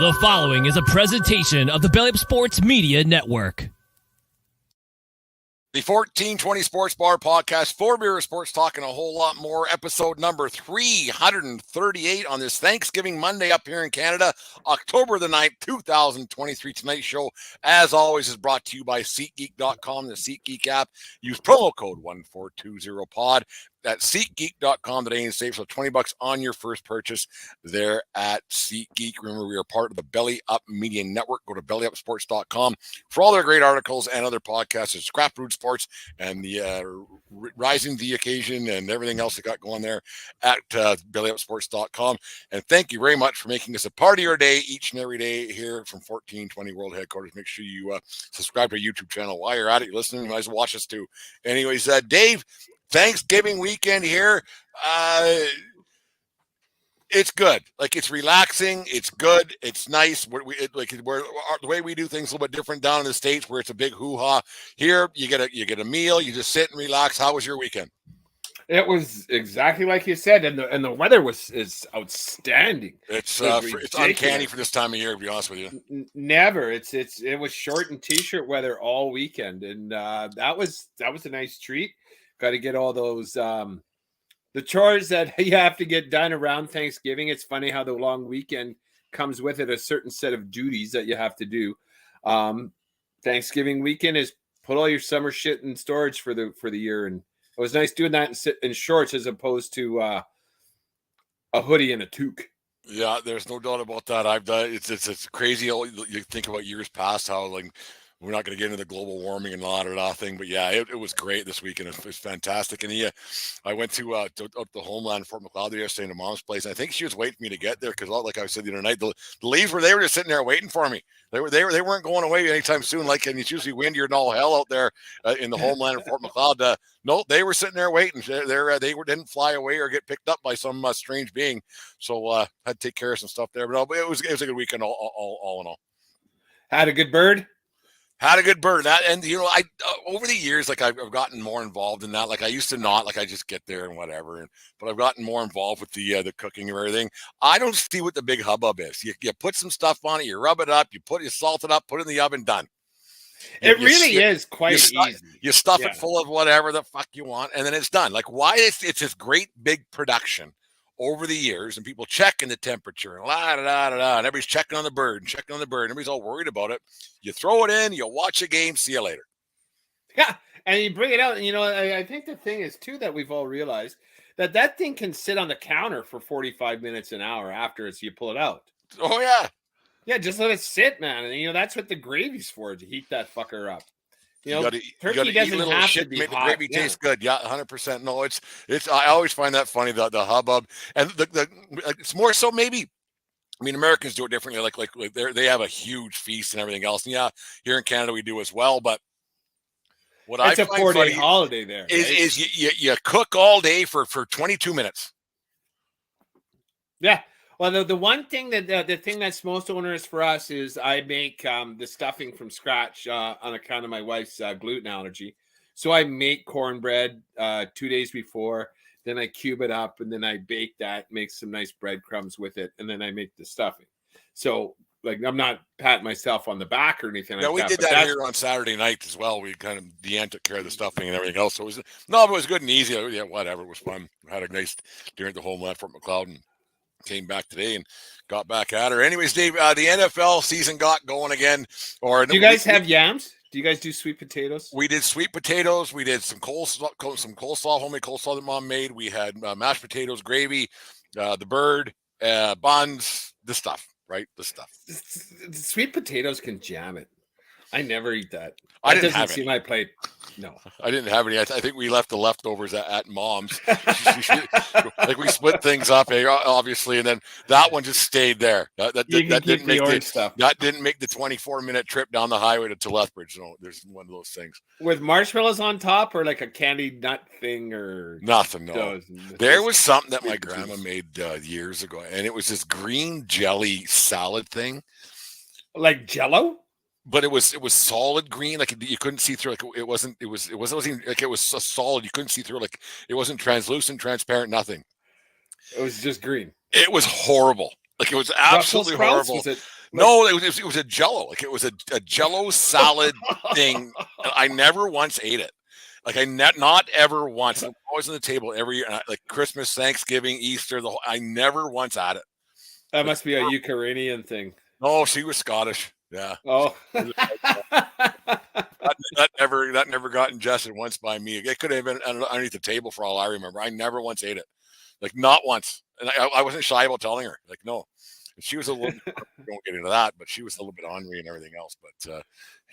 The following is a presentation of the Belly Up Sports Media Network. The 1420 Sports Bar Podcast, for beer sports talk and a whole lot more. Episode number 338 on this Thanksgiving Monday up here in Canada, October the 9th, 2023. Tonight's show, as always, is brought to you by SeatGeek.com, the SeatGeek app. Use promo code 1420pod at SeatGeek.com today and save so $20 on your first purchase there at SeatGeek. Remember, we are part of the Belly Up Media Network. Go to bellyupsports.com for all their great articles and other podcasts. It's Scrap Root Sports and the Rising the Occasion and everything else they got going there at bellyupsports.com. And thank you very much for making this a part of your day each and every day here from 1420 World Headquarters. Make sure you subscribe to our YouTube channel. While you're at it, you're listening, you might as well watch us too. Anyways, Dave, Thanksgiving weekend here. It's good. Like, it's relaxing. It's good. It's nice. We're the way we do things a little bit different down in the States, where it's a big hoo-ha. Here, you get a meal. You just sit and relax. How was your weekend? It was exactly like you said, and the weather is outstanding. It's uncanny for this time of year, to be honest with you. Never. It was short and t-shirt weather all weekend, and that was a nice treat. Got to get all those the chores that you have to get done around Thanksgiving. It's funny how the long weekend comes with it, a certain set of duties that you have to do. Thanksgiving weekend is put all your summer shit in storage for the year, and it was nice doing that in shorts as opposed to a hoodie and a toque. Yeah, there's no doubt about that. I've done it's crazy. You think about years past how, like, we're not going to get into the global warming and all that thing, but yeah, it was great this weekend. It was fantastic. And I went to up the homeland, Fort McLeod, yesterday, to Mom's place. And I think she was waiting for me to get there because, like I said the other night, the leaves they were just sitting there waiting for me. They weren't going away anytime soon. Like, and it's usually windier and all hell out there in the homeland of Fort McLeod. No, they were sitting there waiting. They didn't fly away or get picked up by some strange being. So I had to take care of some stuff there. But it was a good weekend all in all. Had a good bird. Had a good bird. That, and I over the years, like, I've gotten more involved in that. Like, I used to not, like, I just get there and whatever. But I've gotten more involved with the cooking and everything. I don't see what the big hubbub is. You put some stuff on it, you rub it up, you salt it up, put it in the oven, done. It really is quite easy. You stuff it full of whatever the fuck you want, and then it's done. Like, why it's this great big production over the years, and people checking the temperature and and everybody's checking on the bird. Everybody's all worried about it. You throw it in, you watch a game, see you later. Yeah, and you bring it out. And I think the thing is too that we've all realized that thing can sit on the counter for 45 minutes, an hour after you pull it out. Oh yeah, yeah. Just let it sit, man. And that's what the gravy's for, to heat that fucker up. Turkey doesn't have to be make hot. The gravy taste good. Yeah, 100%. No, it's. I always find that funny, the hubbub, and it's more so maybe. I mean, Americans do it differently. Like they have a huge feast and everything else. And yeah, here in Canada we do as well. But what it's a 4-day holiday there. Is you cook all day for 22 minutes. Yeah. Well, the one thing the thing that's most onerous for us is I make the stuffing from scratch on account of my wife's gluten allergy. So I make cornbread 2 days before, then I cube it up, and then I bake that, make some nice breadcrumbs with it, and then I make the stuffing. So, like, I'm not patting myself on the back or anything like that. Yeah, we did that here on Saturday night as well. We kind of, Deanne took care of the stuffing and everything else. So it was good and easy. Yeah, whatever. It was fun. Had a nice dinner at the homeland Fort McLeod and came back today and got back at her. Anyways, Dave, the NFL season got going again. Do you guys have yams? Do you guys do sweet potatoes? We did sweet potatoes. We did some coleslaw, homemade coleslaw that Mom made. We had mashed potatoes, gravy, the bird, buns, the stuff, right? The stuff. Sweet potatoes can jam it. I never eat that. I didn't have see my plate. No, I didn't have any. I think we left the leftovers at Mom's. Like, we split things up, obviously, and then that one just stayed there. That didn't make that didn't make the 24-minute trip down the highway to Lethbridge. No, there's one of those things with marshmallows on top, or like a candied nut thing, or nothing. No, there was something that my grandma made years ago, and it was this green jelly salad thing, like Jell-O. But it was solid green, like you couldn't see through. Like it wasn't like it was so solid you couldn't see through. Like it wasn't translucent, transparent, nothing. It was just green. It was horrible. Like, it was absolutely horrible. Was it? No, it was a Jello. Like it was a Jello salad thing. I never once ate it. Like not ever once. I'm always on the table every year. Like Christmas, Thanksgiving, Easter. I never once had it. That Like, must be a Ukrainian thing. no, she was Scottish. Yeah. Oh. That never got ingested once by me. It could have been underneath the table for all I remember. I never once ate it. Like not once. And I wasn't shy about telling her. Like, no. She was a little we won't get into that, but she was a little bit ornery and everything else. But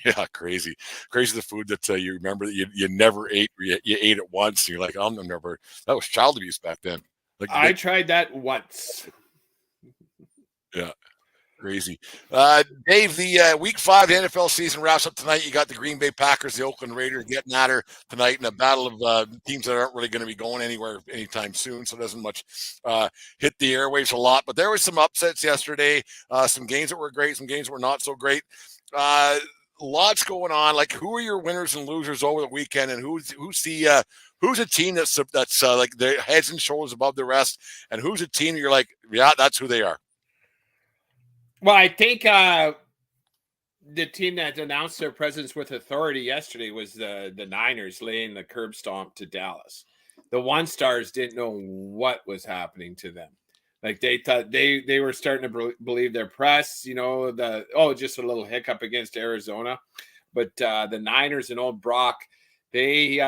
yeah, crazy the food that you remember that you never ate. You ate it once, and you're like, I'm never. That was child abuse back then. Like I tried that once. Yeah, crazy. Dave, the Week 5 NFL season wraps up tonight. You got the Green Bay Packers, the Oakland Raiders getting at her tonight in a battle of teams that aren't really going to be going anywhere anytime soon, so it doesn't much hit the airwaves a lot. But there was some upsets yesterday, some games that were great, some games that were not so great. Lots going on. Like, who are your winners and losers over the weekend, and who's a team that's like their heads and shoulders above the rest, and who's a team that you're like, yeah, that's who they are. Well, I think the team that announced their presence with authority yesterday was the Niners laying the curb stomp to Dallas. The One Stars didn't know what was happening to them. Like they thought they were starting to believe their press, just a little hiccup against Arizona. But the Niners and old Brock, they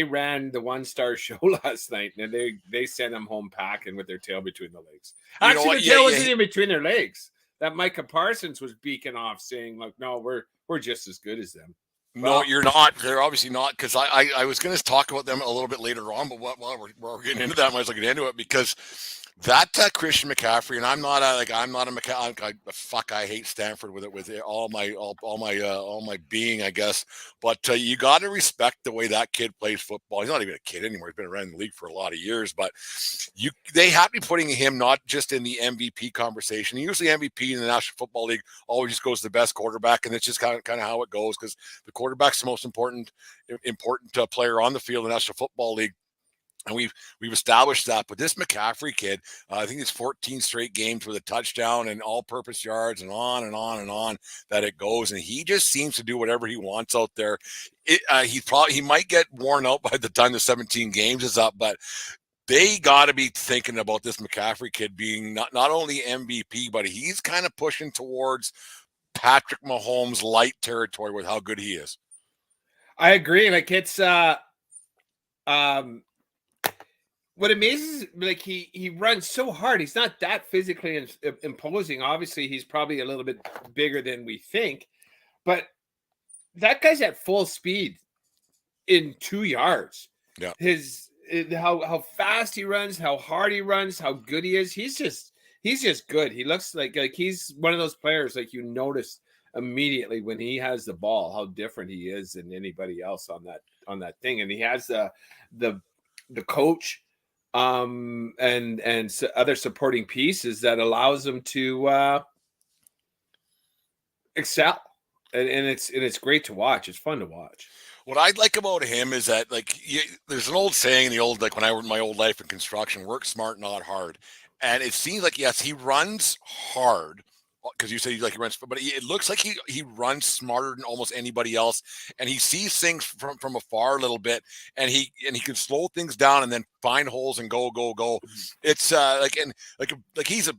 ran the One Star show last night, and they sent them home packing with their tail between the legs. Actually, the tail wasn't even between their legs. That Micah Parsons was beaking off, saying, "Like, no, we're just as good as them." No, you're not. They're obviously not, because I was going to talk about them a little bit later on, but while we're getting into that, I was looking into it because that Christian McCaffrey, and I'm not a McCaffrey. I hate Stanford with all my being, I guess. But you got to respect the way that kid plays football. He's not even a kid anymore. He's been around the league for a lot of years. But they have to be putting him not just in the MVP conversation. Usually MVP in the National Football League always just goes to the best quarterback, and it's just kind of how it goes, because the quarterback's the most important player on the field in the National Football League. And we've established that. But this McCaffrey kid, I think it's 14 straight games with a touchdown and all-purpose yards and on and on and on that it goes. And he just seems to do whatever he wants out there. He might get worn out by the time the 17 games is up, but they got to be thinking about this McCaffrey kid being not only MVP, but he's kind of pushing towards Patrick Mahomes light territory with how good he is. I agree. Like, it's what amazes, like, he runs so hard. He's not that physically imposing. Obviously, he's probably a little bit bigger than we think, but that guy's at full speed in 2 yards. Yeah. How fast he runs, how hard he runs, how good he is. He's just good. He looks like he's one of those players, like, you notice immediately when he has the ball how different he is than anybody else on that thing. And he has the coach and other supporting pieces that allows him to excel, and it's great to watch. It's fun to watch. What I like about him is that, like, there's an old saying in the old, like, when I worked my old life in construction, work smart, not hard. And it seems like, yes, he runs hard, because you say he runs, but it looks like he runs smarter than almost anybody else, and he sees things from afar a little bit, and he can slow things down and then find holes and go. It's he's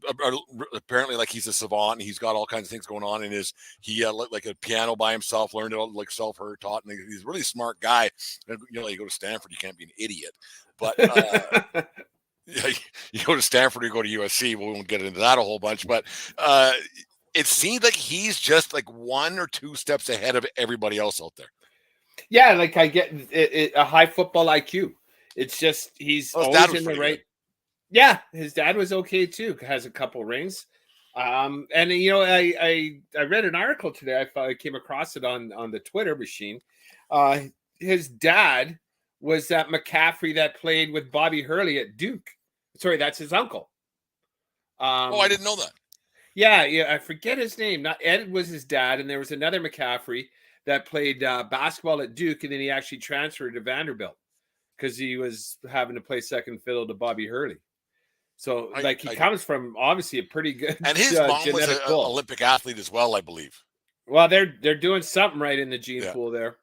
apparently, like, he's a savant, and he's got all kinds of things going on in his like a piano by himself, learned it all, like, self-heard taught, and he's a really smart guy. And, you go to Stanford, you can't be an idiot, but yeah, you go to Stanford, you go to USC. We won't get into that a whole bunch, but it seems like he's just like 1 or 2 steps ahead of everybody else out there. Yeah, like, I get a high football IQ. It's just he's always in the right. Good. Yeah, his dad was okay too. Has a couple rings, and I read an article today. I came across it on the Twitter machine. His dad was that McCaffrey that played with Bobby Hurley at Duke. Sorry, that's his uncle. I didn't know that. Yeah, I forget his name. Not Ed was his dad, and there was another McCaffrey that played basketball at Duke, and then he actually transferred to Vanderbilt because he was having to play second fiddle to Bobby Hurley. So he comes from obviously a pretty good and his mom was an pool. Olympic athlete as well, I believe. Well, they're doing something right in the gene pool there.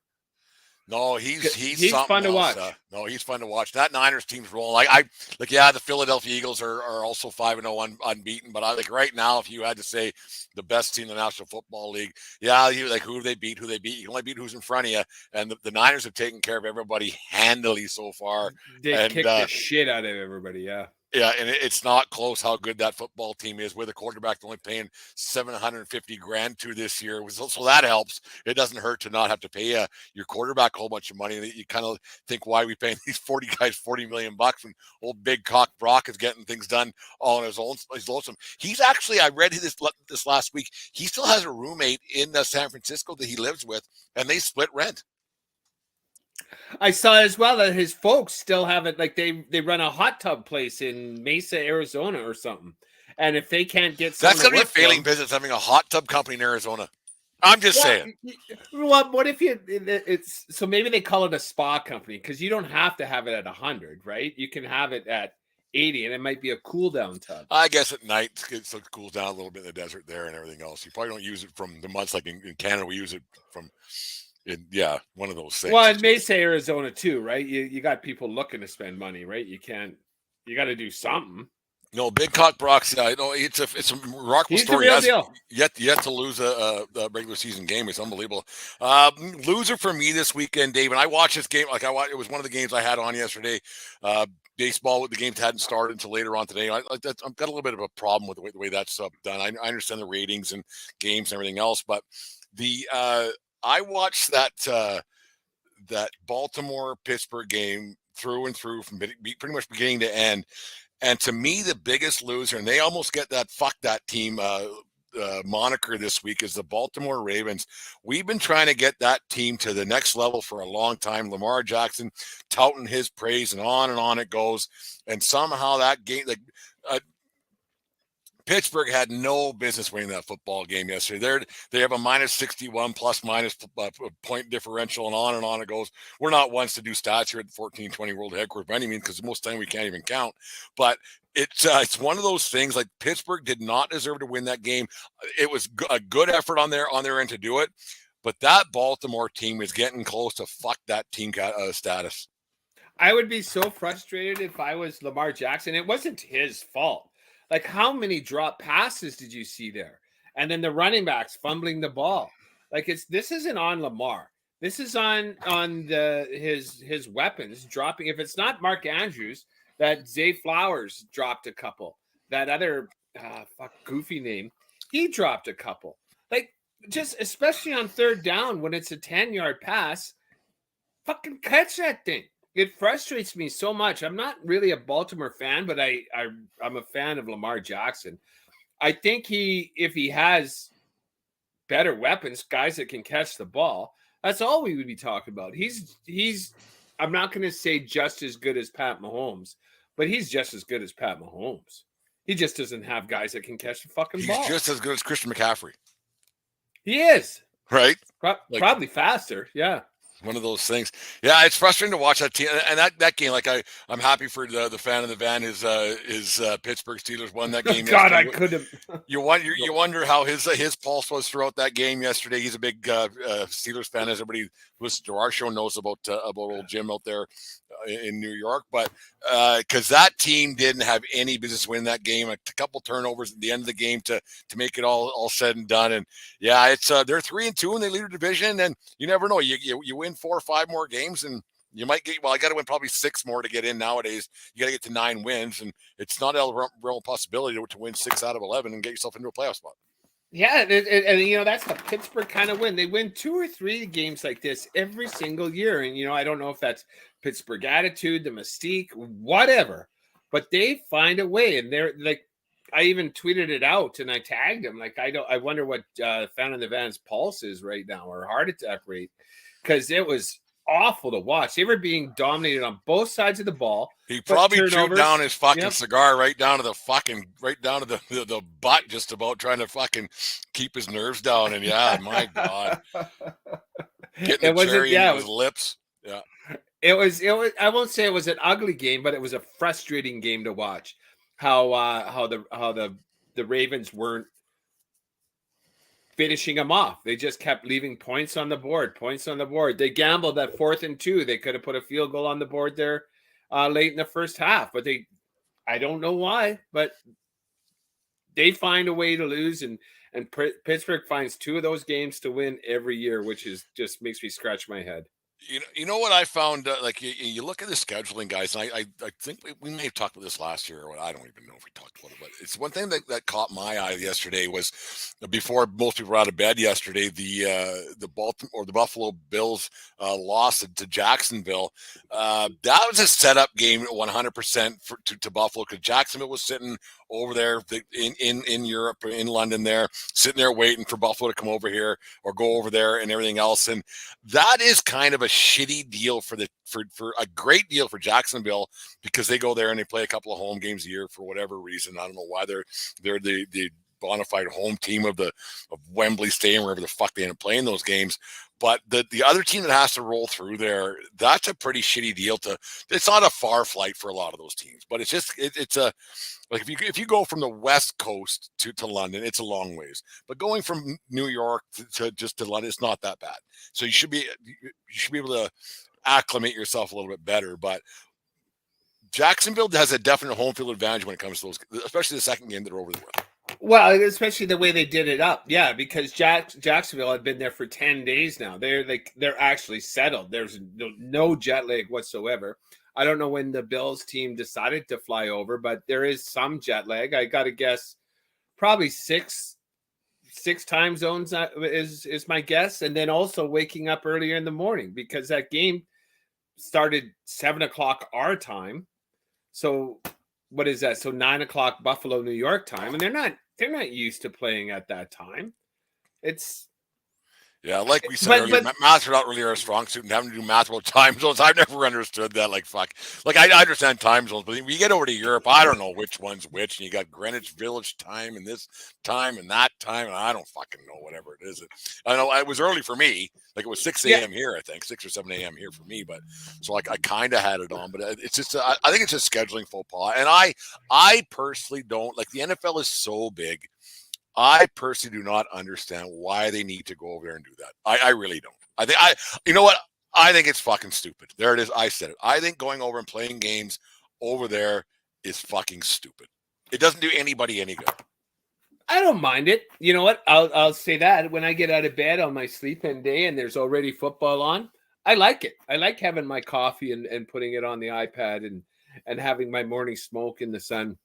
No, he's fun to watch. No, he's fun to watch. That Niners team's rolling. I the Philadelphia Eagles are also 5-0 unbeaten. But I right now, if you had to say the best team in the National Football League, who they beat. You can only beat who's in front of you. And the Niners have taken care of everybody handily so far. They kicked the shit out of everybody. Yeah. Yeah, and it's not close how good that football team is with a quarterback only paying $750,000 to this year. So that helps. It doesn't hurt to not have to pay your quarterback a whole bunch of money. You kind of think, why are we paying these 40 guys $40 million when old big cock Brock is getting things done all on his own? He's lonesome. He's actually, I read this last week, he still has a roommate in San Francisco that he lives with, and they split rent. I saw as well that his folks still have it. Like they run a hot tub place in Mesa, Arizona, or something. And if they can't get, that's going to be a failing business, having a hot tub company in Arizona. I'm just saying. Well, what if it's so maybe they call it a spa company, because you don't have to have it at 100, right? You can have it at 80, and it might be a cool down tub. I guess at night it cools down a little bit in the desert there and everything else. You probably don't use it from the months like in Canada. We use it from. One of those things. Well, it may say Arizona too, right? You got people looking to spend money, right? You got to do something. No, Big Cock Brock's. I know it's a remarkable story. He's the real deal. Yet to lose a regular season game. It's unbelievable. Loser for me this weekend, Dave. And I watched this game. It was one of the games I had on yesterday. Baseball, with the games hadn't started until later on today. I've got a little bit of a problem with the way that's done. I understand the ratings and games and everything else, but I watched that Baltimore-Pittsburgh game through and through from pretty much beginning to end. And to me, the biggest loser, and they almost get that "fuck that team" moniker this week, is the Baltimore Ravens. We've been trying to get that team to the next level for a long time. Lamar Jackson touting his praise, and on it goes. And somehow that game, Pittsburgh had no business winning that football game yesterday. They have a -61 plus-minus point differential, and on it goes. We're not ones to do stats here at the 1420 World Headquarters by any means, because most of the time we can't even count. But it's one of those things. Like, Pittsburgh did not deserve to win that game. It was a good effort on their end to do it, but that Baltimore team is getting close to fuck that team status. I would be so frustrated if I was Lamar Jackson. It wasn't his fault. Like, how many drop passes did you see there? And then the running backs fumbling the ball. Like, this isn't on Lamar. This is on his weapons dropping. If it's not Mark Andrews, that Zay Flowers dropped a couple. That other goofy name, he dropped a couple. Like, just especially on third down when it's a 10-yard pass, fucking catch that thing. It frustrates me so much. I'm not really a Baltimore fan, but I'm a fan of Lamar Jackson. I think if he has better weapons, guys that can catch the ball, that's all we would be talking about. He's I'm not going to say just as good as Pat Mahomes, but he's just as good as Pat Mahomes. He just doesn't have guys that can catch the fucking ball. He's just as good as Christian McCaffrey. He is. Right? Probably faster, yeah. One of those things. Yeah, it's frustrating to watch that team, and that game. Like, I'm happy for the fan of the van. His Pittsburgh Steelers won that game. God, I couldn't. You wonder how his pulse was throughout that game yesterday. He's a big Steelers fan, as everybody who listens to our show knows about old Jim out there in New York. But because that team didn't have any business winning that game, a couple turnovers at the end of the game to make it all said and done. And yeah, it's they're 3-2 and they lead the division. And you never know. You win 4 or 5 more games, and you might get. Well, I got to win probably 6 more to get in nowadays. You got to get to 9 wins, and it's not a real possibility to win 6 out of 11 and get yourself into a playoff spot. Yeah, and that's the Pittsburgh kind of win. They win 2 or 3 games like this every single year, and I don't know if that's Pittsburgh attitude, the mystique, whatever, but they find a way. And they're like, I even tweeted it out and I tagged him. Like, I wonder what fan in the van's pulse is right now, or heart attack rate, because it was awful to watch. They were being dominated on both sides of the ball. He probably chewed down his fucking cigar right down to the butt, just about, trying to fucking keep his nerves down. And yeah, my God, getting the cherry into his lips. Yeah. It was. I won't say it was an ugly game, but it was a frustrating game to watch. how the Ravens weren't finishing them off. They just kept leaving points on the board. They gambled at 4th and 2. They could have put a field goal on the board there late in the first half, but I don't know why, but they find a way to lose, and Pittsburgh finds 2 of those games to win every year, which is just makes me scratch my head. You know what I found? Like you look at the scheduling, guys, and I think we may have talked about this last year, or I don't even know if we talked about it. But it's one thing that caught my eye yesterday was before most people were out of bed yesterday, the Buffalo Bills lost to Jacksonville. That was a setup game, 100% to Buffalo, because Jacksonville was sitting over there in Europe, in London, there sitting there waiting for Buffalo to come over here or go over there and everything else, and that is kind of a shitty deal for a great deal for Jacksonville, because they go there and they play a couple of home games a year for whatever reason. I don't know why they're the bona fide home team of Wembley Stadium, wherever the fuck they end up playing those games. But the other team that has to roll through there, that's a pretty shitty deal. It's not a far flight for a lot of those teams, but it's just it's a like if you go from the West Coast to London, it's a long ways. But going from New York to London, it's not that bad. So you should be able to acclimate yourself a little bit better. But Jacksonville has a definite home field advantage when it comes to those, especially the second game that are over the way. Well, especially the way they did it up, yeah, because Jacksonville had been there for 10 days now. They're actually settled. There's no jet lag whatsoever. I don't know when the Bills team decided to fly over, but there is some jet lag. I got to guess probably six time zones is my guess, and then also waking up earlier in the morning, because that game started 7:00 our time. So what is that? So 9:00 Buffalo, New York time, and they're not used to playing at that time. Yeah, like we said earlier, math's not really our strong suit, and having to do math about time zones, I've never understood that. Like, fuck. Like, I understand time zones, but when you get over to Europe, I don't know which one's which, and you got Greenwich Village time and this time and that time, and I don't fucking know whatever it is. I know it was early for me. Like, it was 6 a.m. here, I think, 6 or 7 a.m. here for me, but so like I kind of had it on, but it's just, I think it's just scheduling faux pas, and I personally don't, like, the NFL is so big. I personally do not understand why they need to go over there and do that. I really don't. You know what? I think it's fucking stupid. There it is. I said it. I think going over and playing games over there is fucking stupid. It doesn't do anybody any good. I don't mind it. You know what? I'll say that when I get out of bed on my sleep-in day and there's already football on, I like it. I like having my coffee and putting it on the iPad and having my morning smoke in the sun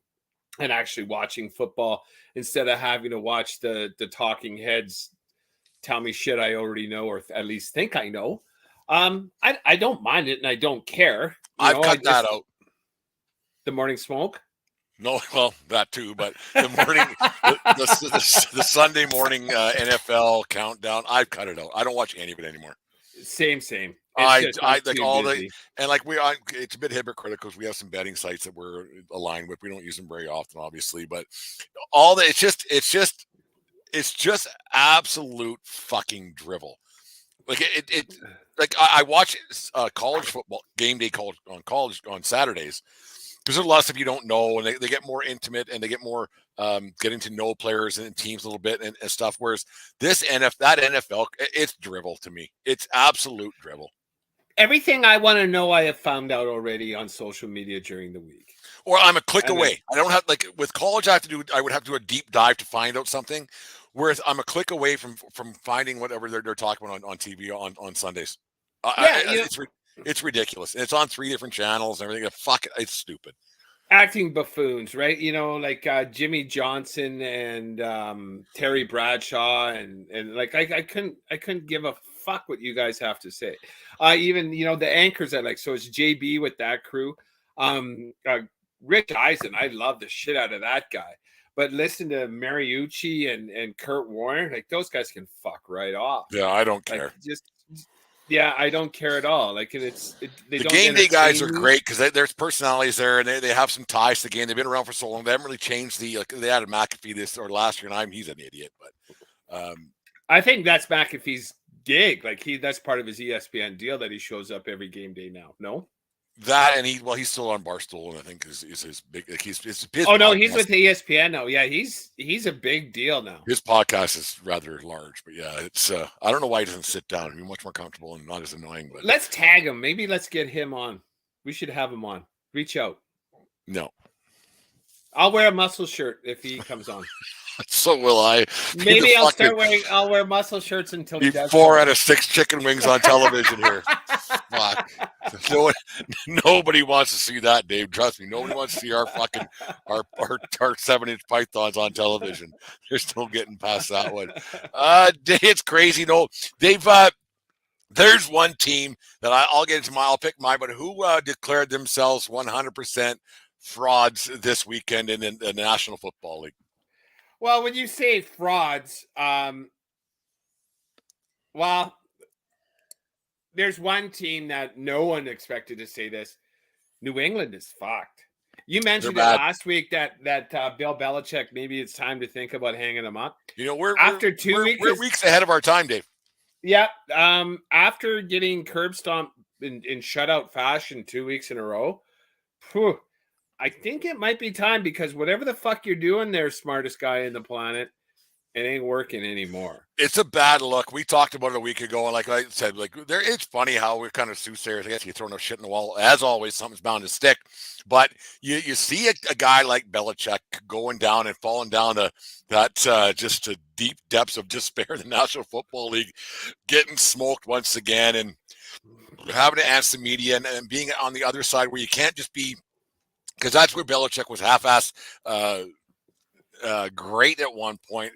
and actually watching football instead of having to watch the talking heads tell me shit I already know, or at least think I know. I don't mind it, and I don't care. I've cut that out. The morning smoke? No, well, that too, but the morning, the Sunday morning NFL countdown, I've cut it out. I don't watch any of it anymore. Same. I like all busy. And like it's a bit hypocritical because we have some betting sites that we're aligned with. We don't use them very often, obviously, but all that it's just absolute fucking drivel. Like like I watch college football game day on Saturdays, because there's a lot of stuff you don't know, and they get more intimate and they get more getting to know players and teams a little bit and stuff. Whereas that NFL, it's drivel to me. It's absolute drivel. Everything I want to know, I have found out already on social media during the week. Or I'm a click away. I don't have, like with college, I would have to do a deep dive to find out something. Whereas I'm a click away from finding whatever they're talking about on TV on Sundays. It's ridiculous. And it's on 3 different channels and everything. Fuck it. It's stupid. Acting buffoons, right? You know, like Jimmy Johnson and Terry Bradshaw and like I couldn't give a fuck what you guys have to say. Even, you know, the anchors I like. So it's JB with that crew. Rich Eisen, I love the shit out of that guy. But listen to Mariucci and Kurt Warner, like those guys can fuck right off. Yeah, I don't care. Yeah, I don't care at all. Like, the game day guys are great because there's personalities there, and they have some ties to the game. They've been around for so long. They haven't really changed they added McAfee this or last year, and he's an idiot. But I think that's McAfee's gig. Like that's part of his ESPN deal that he shows up every game day now. No. That and he's still on Barstool, and I think is his big. Like he's his Oh no, podcast, he's with ESPN now. Yeah, he's a big deal now. his podcast is rather large, but yeah, it's. I don't know why he doesn't sit down. He'd be much more comfortable and not as annoying. But Let's tag him. Maybe let's get him on. We should have him on. Reach out. no, I'll wear a muscle shirt if he comes on. so will I. Maybe I'll wear muscle shirts until he does. 4 out of 6 chicken wings on television here. Fuck. Nobody wants to see that, Dave. Trust me. Nobody wants to see our 7-inch pythons on television. They're still getting past that one. It's crazy. No, they've there's one team that I'll get into I'll pick mine, but who declared themselves 100% frauds this weekend in the National Football League? Well, when you say frauds, well, there's one team that no one expected to say this. New England is fucked. You mentioned it last week that Bill Belichick, maybe it's time to think about hanging him up. You know, we're weeks ahead of our time, Dave. Yeah. After getting curb stomped in shutout fashion 2 weeks in a row, I think it might be time, because whatever the fuck you're doing there, smartest guy in the planet, it ain't working anymore. It's a bad look. We talked about it a week ago, and like I said, it's funny how we're kind of soothsayers. I guess you throw no shit in the wall. As always, something's bound to stick. But you see a guy like Belichick going down and falling down just to deep depths of despair in the National Football League, getting smoked once again, and having to answer the media and being on the other side where you can't just be, because that's where Belichick was half-assed. Great at one point.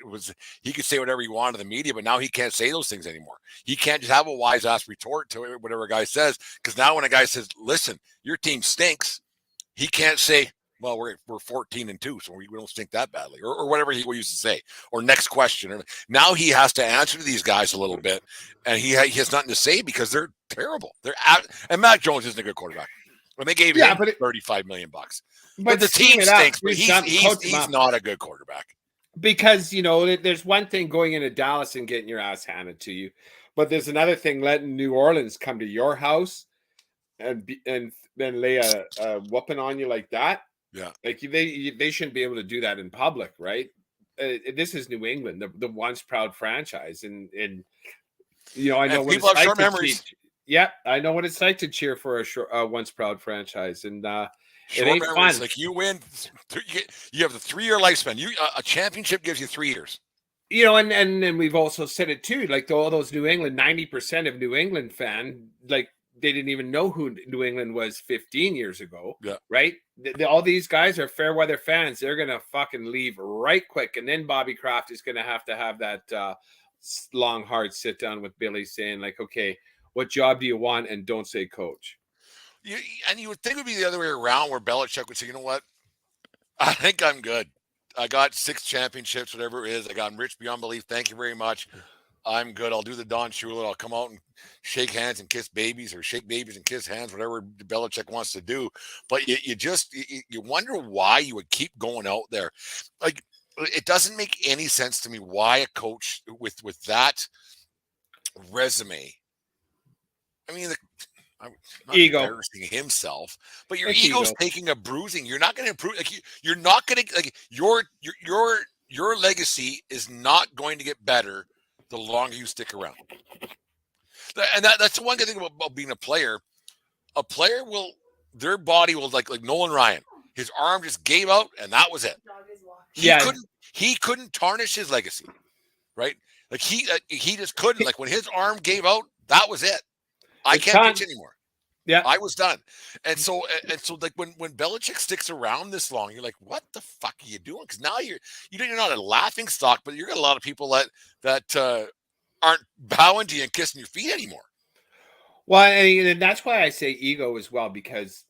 He could say whatever he wanted to the media, but now he can't say those things anymore. He can't just have a wise ass retort to whatever a guy says, because now when a guy says, "Listen, your team stinks," he can't say, "Well, we're 14-2, so we don't stink that badly," or whatever he used to say. Or next question. Now he has to answer to these guys a little bit, and he has nothing to say because they're terrible. And Mac Jones isn't a good quarterback. When they gave him $35 million, but the team stinks. But he's not a good quarterback. Because there's one thing going into Dallas and getting your ass handed to you, but there's another thing letting New Orleans come to your house and then lay a whooping on you like that. Yeah, like they shouldn't be able to do that in public, right? This is New England, the once proud franchise, and I know what people have short memories. Yeah, I know what it's like to cheer for a once proud franchise, and it ain't fun. Like you win, you have the 3-year lifespan. A championship gives you 3 years. And we've also said it too. Like all those New England, 90% of New England fan, like they didn't even know who New England was 15 years ago. Yeah, right. All these guys are fair weather fans. They're gonna fucking leave right quick, and then Bobby Kraft is gonna have that long hard sit down with Billy, saying like, okay, what job do you want? And don't say coach. You would think it would be the other way around, where Belichick would say, "You know what? I think I'm good. I got 6 championships, whatever it is. I got rich beyond belief. Thank you very much. I'm good. I'll do the Don Shula. I'll come out and shake hands and kiss babies, or shake babies and kiss hands, whatever Belichick wants to do." But you wonder why you would keep going out there. Like, it doesn't make any sense to me why a coach with that resume. I mean, I'm not embarrassing himself, but your ego's taking a bruising. You're not going to improve. Like you're not going to your legacy is not going to get better the longer you stick around. And that's the one good thing about being a player. A player their body will like Nolan Ryan. His arm just gave out, and that was it. He couldn't tarnish his legacy, right? Like he just couldn't. Like when his arm gave out, that was it. I can't pitch anymore. Yeah, I was done. And so like when Belichick sticks around this long, you're like, what the fuck are you doing? Because now you're not a laughing stock, but you're got a lot of people that aren't bowing to you and kissing your feet anymore. Well, and that's why I say ego as well, because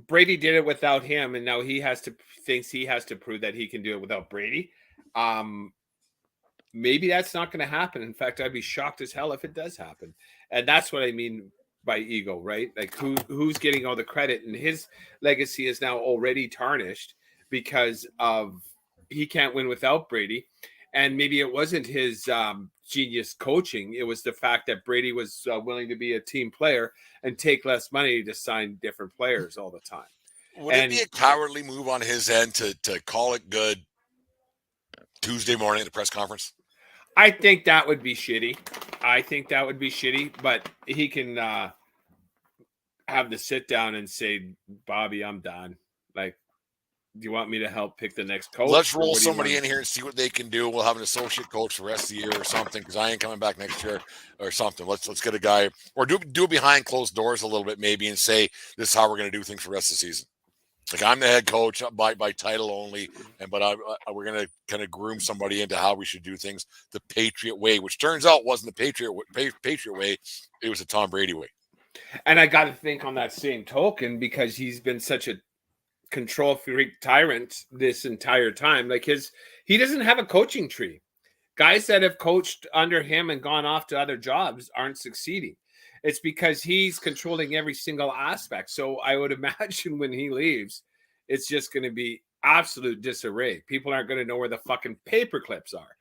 Brady did it without him, and now thinks he has to prove that he can do it without Brady. Maybe that's not going to happen. In fact, I'd be shocked as hell if it does happen. And that's what I mean by ego, right? Like who's getting all the credit, and his legacy is now already tarnished because of he can't win without Brady. And maybe it wasn't his genius coaching. It was the fact that Brady was willing to be a team player and take less money to sign different players all the time. Would it be a cowardly move on his end to call it good Tuesday morning at the press conference? I think that would be shitty. But he can have the sit down and say, Bobby, I'm done. Like, do you want me to help pick the next coach? Let's roll somebody in here and see what they can do. We'll have an associate coach for the rest of the year or something, because I ain't coming back next year or something. Let's get a guy, or do it behind closed doors a little bit maybe, and say this is how we're going to do things for the rest of the season. Like, I'm the head coach by title only, but we're going to kind of groom somebody into how we should do things the Patriot way, which turns out wasn't the Patriot way. It was the Tom Brady way. And I got to think on that same token, because he's been such a control freak tyrant this entire time. Like, he doesn't have a coaching tree. Guys that have coached under him and gone off to other jobs aren't succeeding. It's because he's controlling every single aspect. So I would imagine when he leaves, it's just going to be absolute disarray. People aren't going to know where the fucking paper clips are,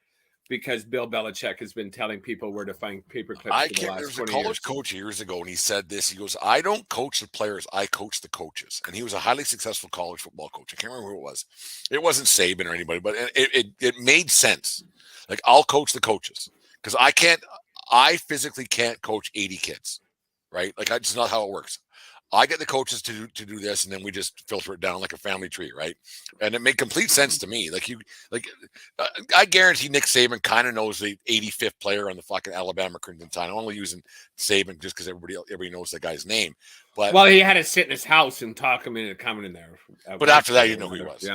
because Bill Belichick has been telling people where to find paper clips. There was a college coach years ago, and he said this. He goes, I don't coach the players, I coach the coaches. And he was a highly successful college football coach. I can't remember who it was. It wasn't Saban or anybody, but it made sense. Like, I'll coach the coaches, because I physically can't coach 80 kids, right? Like, that's not how it works. I get the coaches to do this, and then we just filter it down like a family tree, right? And it made complete sense to me. I guarantee Nick Saban kind of knows the 85th player on the fucking Alabama Crimson Tide. I'm only using Saban just because everybody knows that guy's name. But he had to sit in his house and talk him into coming in there. But after that, you know who he was.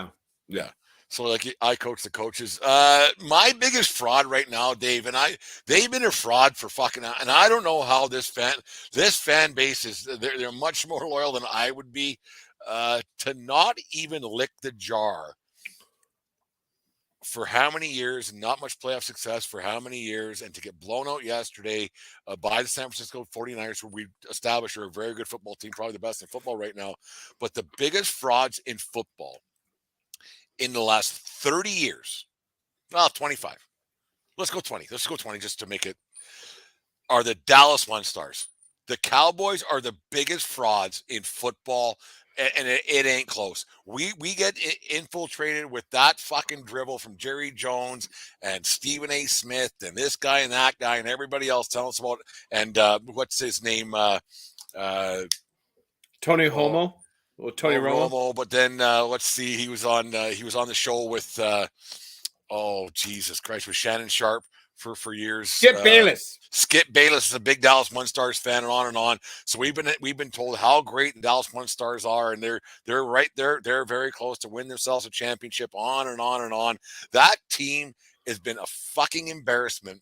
Yeah. So, like, I coach the coaches. My biggest fraud right now, Dave, and they've been a fraud for fucking, and I don't know how this fan base is. They're much more loyal than I would be. To not even lick the jar for how many years, not much playoff success for how many years, and to get blown out yesterday by the San Francisco 49ers, where we established are a very good football team, probably the best in football right now. But the biggest frauds in football in the last 30 years, well, 25. Let's go 20. Let's go 20 just to make it, are the Dallas One Stars. The Cowboys are the biggest frauds in football, and it ain't close. We get infiltrated with that fucking dribble from Jerry Jones and Stephen A. Smith and this guy and that guy and everybody else telling us about, and what's his name? Tony Romo. Well, Tony Romo. But then let's see, he was on the show with Jesus Christ, with Shannon Sharp for years. Skip Bayless. Skip Bayless is a big Dallas One Stars fan, and on and on. So we've been told how great the Dallas One Stars are, and they're right there. They're very close to win themselves a championship. On and on and on. That team has been a fucking embarrassment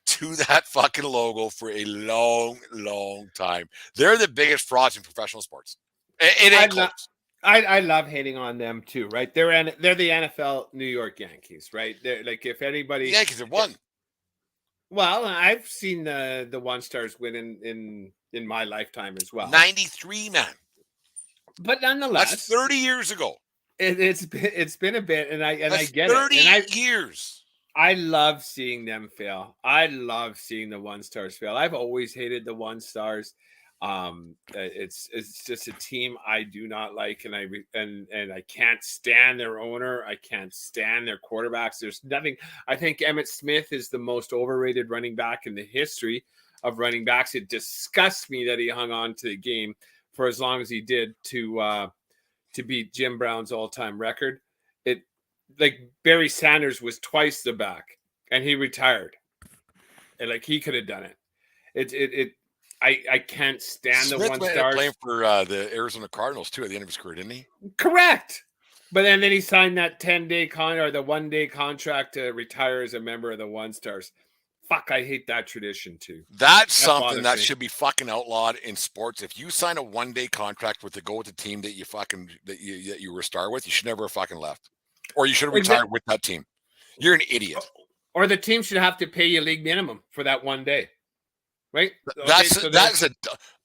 to that fucking logo for a long, long time. They're the biggest frauds in professional sports. It ain't close. I love hating on them too, right? They're the NFL New York Yankees, right? They're like, if anybody, the Yankees have won. Well, I've seen the One Stars win in my lifetime as well. 93, man. But nonetheless, that's 30 years ago. It's been a bit, and I get 30 it. 30 years. I love seeing them fail. I love seeing the One Stars fail. I've always hated the One Stars. It's just a team I do not like, and I can't stand their owner. I can't stand their quarterbacks. There's nothing. I think Emmitt Smith is the most overrated running back in the history of running backs. It disgusts me that he hung on to the game for as long as he did to beat Jim Brown's all-time record. Like, Barry Sanders was twice the back, and he retired, and like, he could have done it. I can't stand Smith the One Stars. Playing for the Arizona Cardinals too at the end of his career, didn't he? Correct. But then he signed that 10-day or the 1-day contract to retire as a member of the One Stars. Fuck, I hate that tradition too. That's something that should be fucking outlawed in sports. If you sign a 1-day contract with the team that you were a star with, you should never have fucking left, or you should have retired with that team. You're an idiot. Or the team should have to pay you league minimum for that 1 day. Right? I'm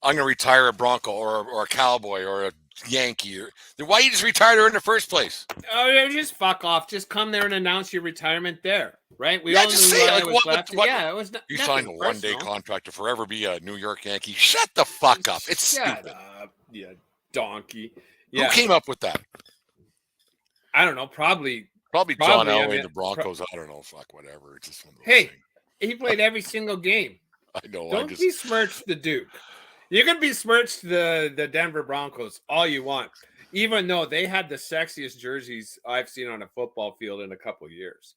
going to retire a Bronco or a Cowboy or a Yankee. Then why you just retired her in the first place? Oh, just fuck off. Just come there and announce your retirement there, right? We Yeah, all just knew say, why like, I was what- left. what- Yeah, it was You nothing signed a one-day personal. contract to forever be a New York Yankee. Shut the fuck up. It's Shut stupid. up, you donkey. Who Yeah, came up with that? I don't know. Probably. John I Elway mean, and the Broncos. I don't know. Fuck, whatever. It's just one of those Hey, things. he played every single game. I know. Don't besmirch the Duke. You can besmirch the Denver Broncos all you want, even though they had the sexiest jerseys I've seen on a football field in a couple of years.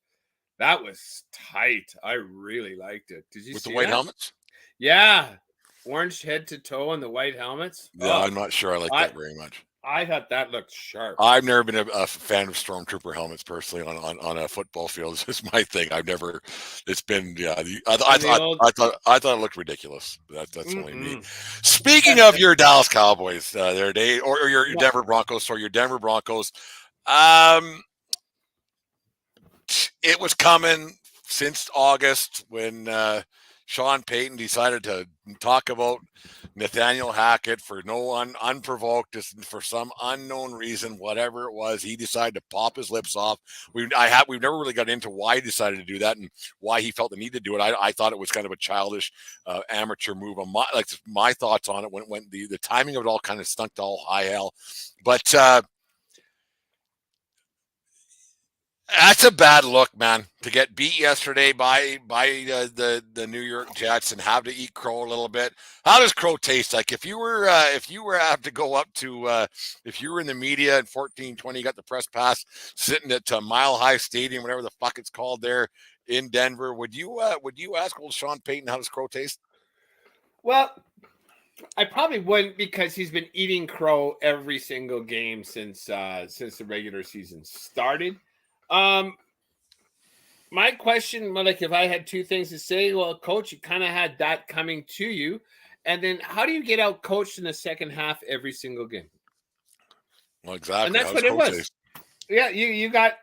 That was tight. I really liked it. Did you With see the white that? helmets? Yeah, orange head to toe and the white helmets. Yeah, Oh, I'm not sure I like that very much. I thought that looked sharp. I've never been a fan of stormtrooper helmets personally on a football field. It's just my thing. I've never. It's been I thought it looked ridiculous. That's only me. Speaking of your Dallas Cowboys, their day or your Denver Broncos or your Denver Broncos, it was coming since August when Sean Payton decided to talk about Nathaniel Hackett for unprovoked, just for some unknown reason, whatever it was. He decided to pop his lips off. We've never really got into why he decided to do that and why he felt the need to do it. I thought it was kind of a childish, amateur move. My thoughts on it when the timing of it all kind of stunk to all high hell, but. That's a bad look, man. To get beat yesterday by the New York Jets and have to eat crow a little bit. How does crow taste like? If you were have to go up to if you were in the media in 1420, you got the press pass sitting at Mile High Stadium, whatever the fuck it's called there in Denver, would you ask old Sean Payton how does crow taste? Well, I probably wouldn't because he's been eating crow every single game since the regular season started. My question, like, if I had two things to say, well, coach, you kind of had that coming to you, and then how do you get out coached in the second half every single game? Well, exactly, and that's what it was. Yeah, you got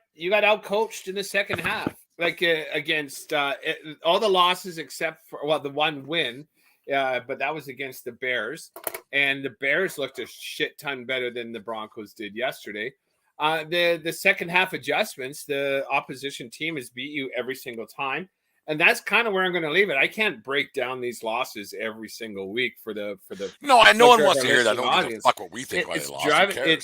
out coached in the second half, like against all the losses except for the one win, but that was against the Bears, and the Bears looked a shit ton better than the Broncos did yesterday. The second half adjustments, the opposition team has beat you every single time. And that's kind of where I'm going to leave it. I can't break down these losses every single week for the. No, no one wants to hear that. Don't give a fuck what we think about it. Driving.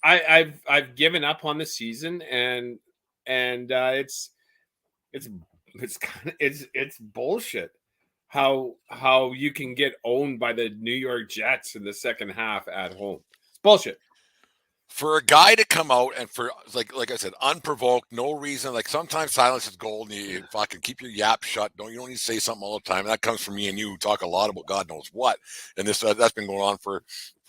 I've given up on the season, and it's bullshit how you can get owned by the New York Jets in the second half at home. It's bullshit. For a guy to come out and for like I said, unprovoked, no reason. Like sometimes silence is gold, and you fucking keep your yap shut. You don't need to say something all the time. And that comes from me and you, who talk a lot about God knows what. And this that's been going on for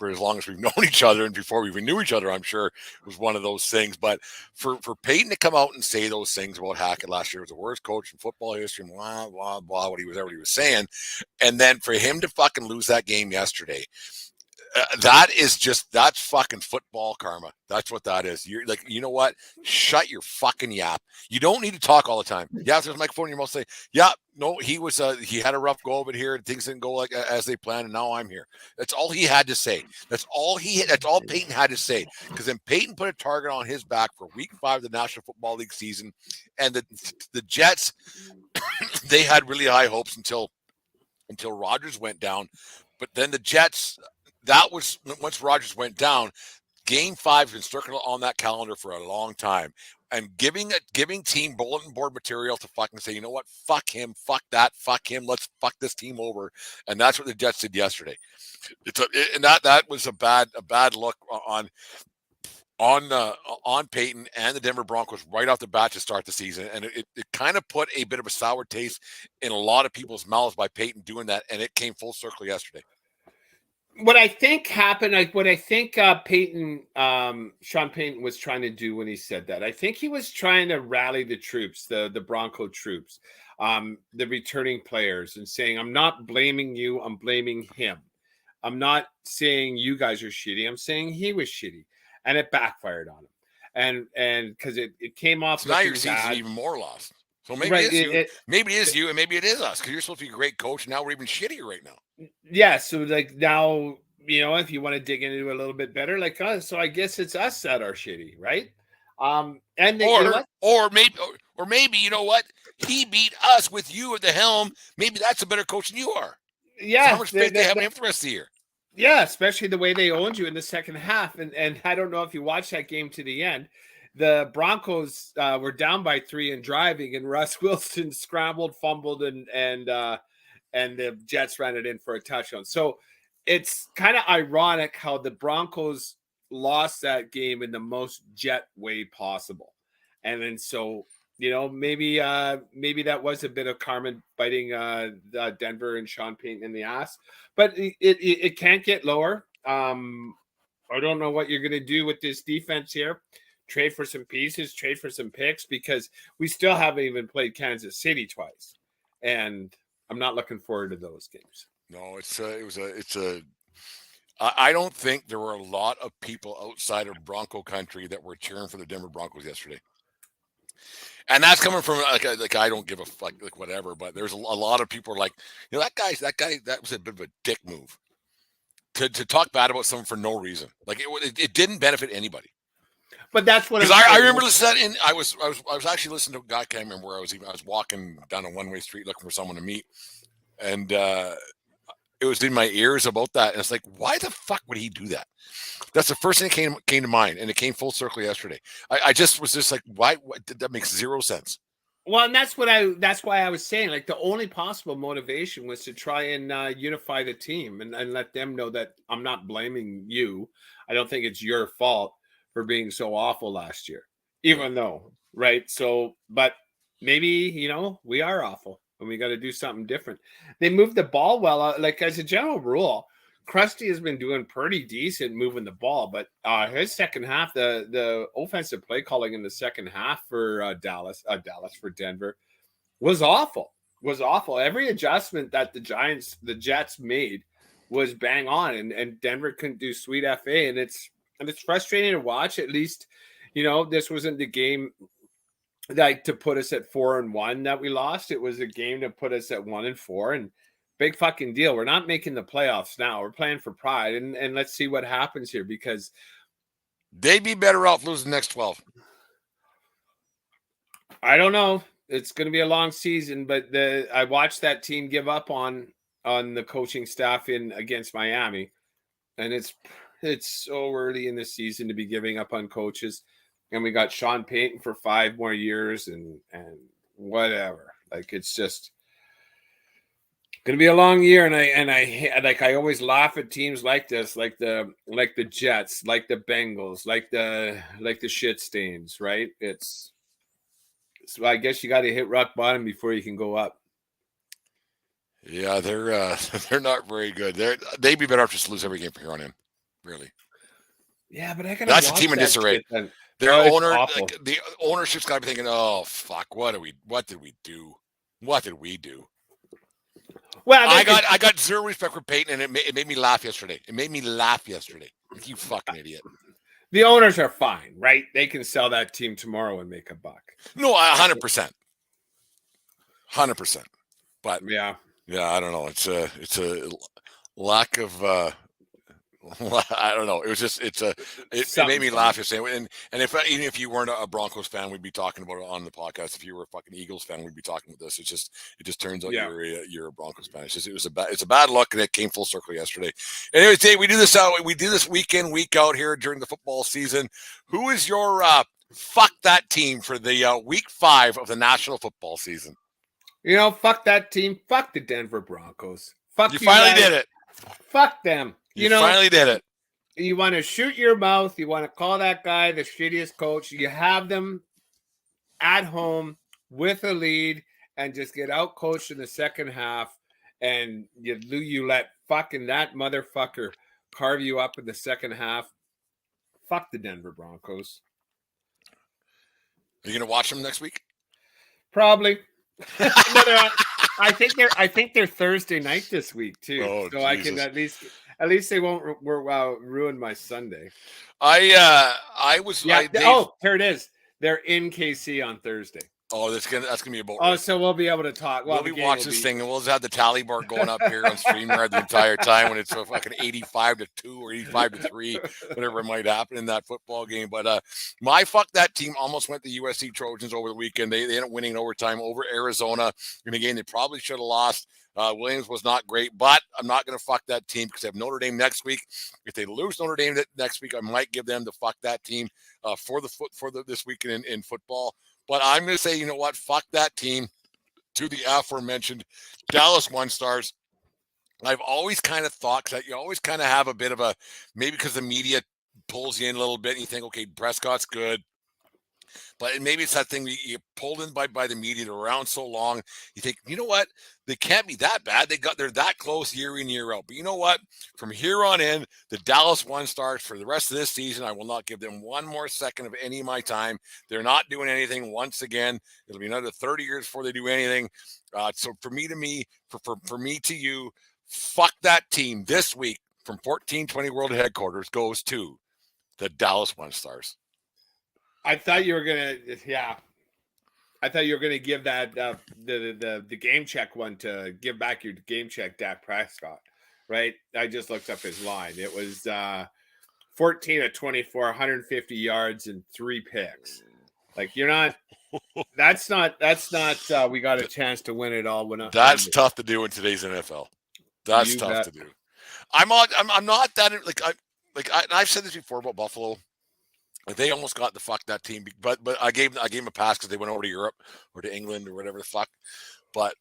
as long as we've known each other, and before we even knew each other, I'm sure it was one of those things. But for Peyton to come out and say those things about Hackett last year was the worst coach in football history, and blah blah blah, what he was saying, and then for him to fucking lose that game yesterday. That's fucking football karma. That's what that is. You're like, you know what? Shut your fucking yap. You don't need to talk all the time. Yeah, if there's a microphone in your mouth, say, yeah, no, he had a rough go of it here. Things didn't go like as they planned, and now I'm here. That's all he had to say. That's all Peyton had to say. Because then Peyton put a target on his back for Week 5 of the National Football League season, and the Jets, they had really high hopes until Rodgers went down, but then the Jets. That was once Rodgers went down. Game 5 has been circled on that calendar for a long time, and giving team bulletin board material to fucking say, you know what, fuck him, fuck that, fuck him, let's fuck this team over, and that's what the Jets did yesterday. And that was a bad look on Peyton and the Denver Broncos right off the bat to start the season, and it kind of put a bit of a sour taste in a lot of people's mouths by Peyton doing that, and it came full circle yesterday. What I think happened, what I think Sean Payton was trying to do when he said that, I think he was trying to rally the troops, the Bronco troops, the returning players, and saying, I'm not blaming you, I'm blaming him. I'm not saying you guys are shitty, I'm saying he was shitty. And it backfired on him. And because it came off. So now your season's even more lost. So maybe it is you, and maybe it is us, because you're supposed to be a great coach, and now we're even shittier right now. Yeah, so like now if you want to dig into it a little bit better, like us, so I guess it's us that are shitty, right? And you know what? Or maybe you know what? He beat us with you at the helm. Maybe that's a better coach than you are. So how Yeah, much faith they have in him for the rest of the year? yeah, especially the way they owned you in the second half. And I don't know if you watched that game to the end. The Broncos were down by 3 and driving, and Russ Wilson scrambled, fumbled, and the Jets ran it in for a touchdown. So it's kind of ironic how the Broncos lost that game in the most Jet way possible. And then so, maybe that was a bit of karma biting Denver and Sean Payton in the ass, but it can't get lower. I don't know what you're going to do with this defense here. Trade for some pieces, trade for some picks, because we still haven't even played Kansas City twice. And I'm not looking forward to those games. No, I don't think there were a lot of people outside of Bronco country that were cheering for the Denver Broncos yesterday. And that's coming from like I don't give a fuck, like whatever, but there's a lot of people are like, that guy, that was a bit of a dick move to talk bad about someone for no reason. Like it didn't benefit anybody. But that's what, because I remember listening. I was actually listening to a guy. I can't remember where I was. I was walking down a one-way street looking for someone to meet, and it was in my ears about that. And it's like, why the fuck would he do that? That's the first thing that came to mind, and it came full circle yesterday. I just was just like, why? That makes zero sense. Well, and that's why I was saying, like, the only possible motivation was to try and unify the team and let them know that I'm not blaming you. I don't think it's your fault for being so awful last year, even though, right? So, but maybe, we are awful and we got to do something different. They moved the ball well. Like, as a general rule, Krusty has been doing pretty decent moving the ball, but his second half, the offensive play calling in the second half for for Denver was awful. Every adjustment that the Jets made was bang on, and Denver couldn't do sweet FA, and it's frustrating to watch. At least, this wasn't the game like to put us at 4-1 that we lost. It was a game to put us at 1-4, and big fucking deal. We're not making the playoffs now. We're playing for pride, and let's see what happens here, because they'd be better off losing the next 12. I don't know. It's going to be a long season, but I watched that team give up on the coaching staff against Miami, and it's so early in the season to be giving up on coaches. And we got Sean Payton for 5 more years and whatever. Like, it's just going to be a long year. And I always laugh at teams like this, like the Jets, like the Bengals, like the shit stains, right? So I guess you got to hit rock bottom before you can go up. Yeah, they're not very good. They'd be better off just to lose every game from here on in. Really. Yeah, but that's a team in disarray. Their owner, the ownership's got to be thinking, "Oh fuck, what did we do? What did we do?" Well, I got zero respect for Peyton, and it made me laugh yesterday. You fucking idiot. The owners are fine, right? They can sell that team tomorrow and make a buck. No, 100%, 100%. But yeah, I don't know. It's a lack of. I don't know. It was just it made me laugh yesterday. And even if you weren't a Broncos fan, we'd be talking about it on the podcast. If you were a fucking Eagles fan, we'd be talking about this. It just turns out you're a Broncos fan. It's a bad luck, and it came full circle yesterday. Anyways, Dave, we do this week in, week out here during the football season. Who is your fuck that team for the week 5 of the National Football season? Fuck that team. Fuck the Denver Broncos. Fuck you finally did it. Fuck them. You finally did it. You want to shoot your mouth. You want to call that guy the shittiest coach. You have them at home with a lead and just get out coached in the second half. And you let fucking that motherfucker carve you up in the second half. Fuck the Denver Broncos. Are you going to watch them next week? Probably. I think they're Thursday night this week too. Oh, so Jesus. I can at least they won't ruin my Sunday. Here it is. They're in KC on Thursday. Oh, that's gonna be about. Oh, so we'll be able to talk. We'll be watching this thing, and we'll just have the tally bar going up here on StreamYard the entire time when it's a fucking 85-2 or 85-3, whatever might happen in that football game. But my fuck that team almost went the USC Trojans over the weekend. They ended up winning in overtime over Arizona in a game they probably should have lost. Williams was not great, but I'm not going to fuck that team because I have Notre Dame next week. If they lose Notre Dame next week, I might give them the fuck that team for this weekend in football. But I'm going to say, you know what? Fuck that team to the aforementioned Dallas One Stars. I've always kind of thought that you always kind of have a bit of a, maybe because the media pulls you in a little bit and you think, okay, Prescott's good. But maybe it's that thing you pulled in by the media. They're around so long. You think, you know what? They can't be that bad. They're that close year in, year out. But you know what? From here on in, the Dallas One Stars for the rest of this season, I will not give them one more second of any of my time. They're not doing anything. Once again, it'll be another 30 years before they do anything. So for me to you, fuck that team this week from 1420 World Headquarters goes to the Dallas One Stars. I thought you were gonna, I thought you were gonna give that the game check one to give back your game check, Dak Prescott, right? I just looked up his line. It was 14 of 24, 150 yards and 3 picks. Like you're not. That's not. We got a chance to win it all. That's tough to do in today's NFL. That's tough to do. I'm not that I've said this before about Buffalo. They almost got the fuck that team, but I gave them a pass because they went over to Europe or to England or whatever the fuck. But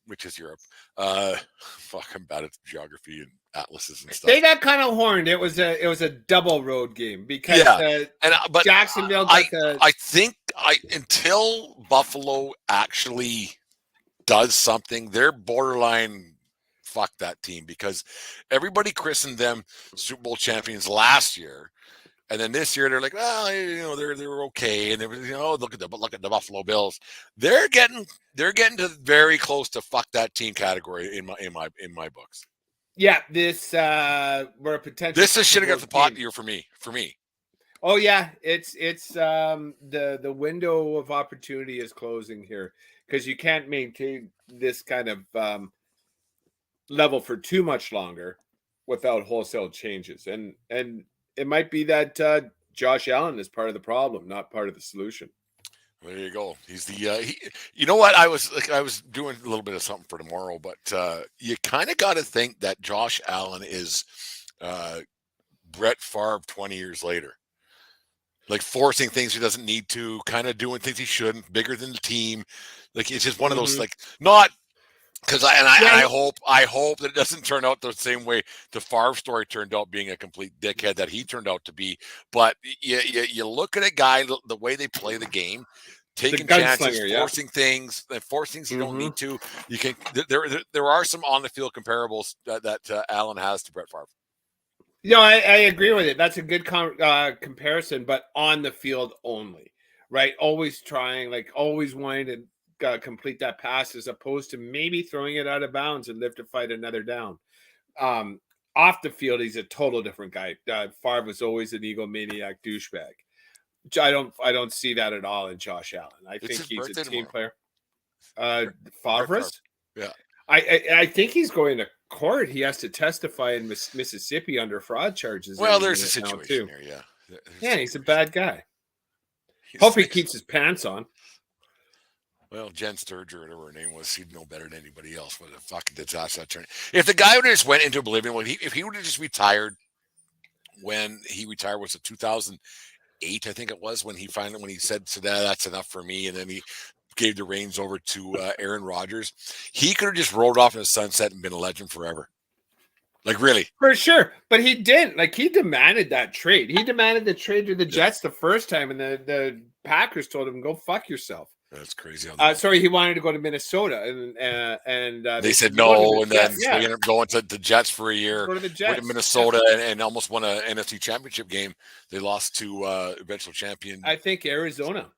which is Europe. Fuck, I'm bad at geography and atlases and stuff. They got kind of horned. It was a double road game because but Jacksonville. I think until Buffalo actually does something, they're borderline. Fuck that team because everybody christened them Super Bowl champions last year. And then this year they're like, well, you know, they're okay, and they were, you know, look at the Buffalo Bills. They're getting to very close to fuck that team category in my books. Yeah, this we're a potential. This is shitting up the pot year for me. Oh yeah, it's the window of opportunity is closing here because you can't maintain this kind of level for too much longer without wholesale changes, and it might be that Josh Allen is part of the problem, not part of the solution. There you go. He's the you know what? I was doing a little bit of something for tomorrow, but you kind of got to think that Josh Allen is Brett Favre 20 years later. Like forcing things he doesn't need to, kind of doing things he shouldn't, bigger than the team. Like it's just one of those not because I hope that it doesn't turn out the same way the Favre story turned out, being a complete dickhead that he turned out to be. But you look at a guy, the way they play the game, taking chances, forcing things you don't need to. You can there are some on the field comparables that Allen has to Brett Favre. No, I agree with it. That's a good comparison, but on the field only, right? Always trying, always wanting to complete that pass as opposed to maybe throwing it out of bounds and live to fight another down. Off the field, he's a total different guy. Favre was always an egomaniac douchebag. I don't see that at all in Josh Allen. I think he's a team player. Favre's? Yeah. I think he's going to court. He has to testify in Mississippi under fraud charges. Well, there's a situation here, yeah. Yeah, he's a bad guy. Hope he keeps his pants on. Well, Jen Sturger, whatever her name was, he'd know better than anybody else. What a fucking disaster that turned. If the guy would have just went into oblivion, if he would have just retired when he retired, was it 2008? I think it was when he said, "So that's enough for me," and then he gave the reins over to Aaron Rodgers. He could have just rolled off in the sunset and been a legend forever. Like really, for sure. But he didn't. He demanded that trade. He demanded the trade to the Jets the first time, and the Packers told him, "Go fuck yourself." That's crazy. Sorry, he wanted to go to Minnesota, and they said no, and then he ended up going to the Jets for a year. Go to the Jets. Went to Minnesota and almost won an NFC Championship game. They lost to eventual champion. I think Arizona.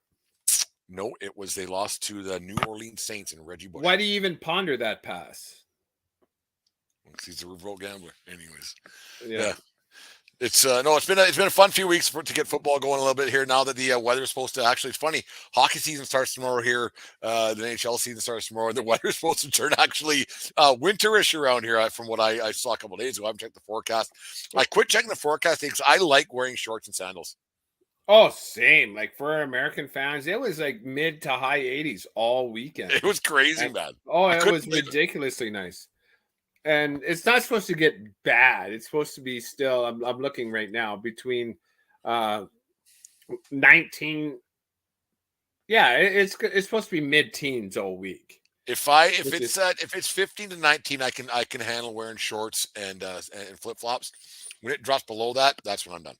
No, they lost to the New Orleans Saints and Reggie Bush. Why do you even ponder that pass? Because he's a real gambler. Anyways. Yeah. It's it's been a fun few weeks to get football going a little bit here now that the weather's supposed to actually. It's funny, hockey season starts tomorrow here. The NHL season starts tomorrow, and the weather's supposed to turn actually winterish around here. From what I saw a couple of days ago, I haven't checked the forecast. I quit checking the forecast because I like wearing shorts and sandals. Oh, same. Like for our American fans, it was like mid to high 80s all weekend. It was crazy, man. Oh, it was ridiculously nice. And it's not supposed to get bad. It's supposed to be still. I'm looking right now between 19. Yeah, it's supposed to be mid-teens all week. If it's 15 to 19, I can handle wearing shorts and flip flops. When it drops below that, that's when I'm done.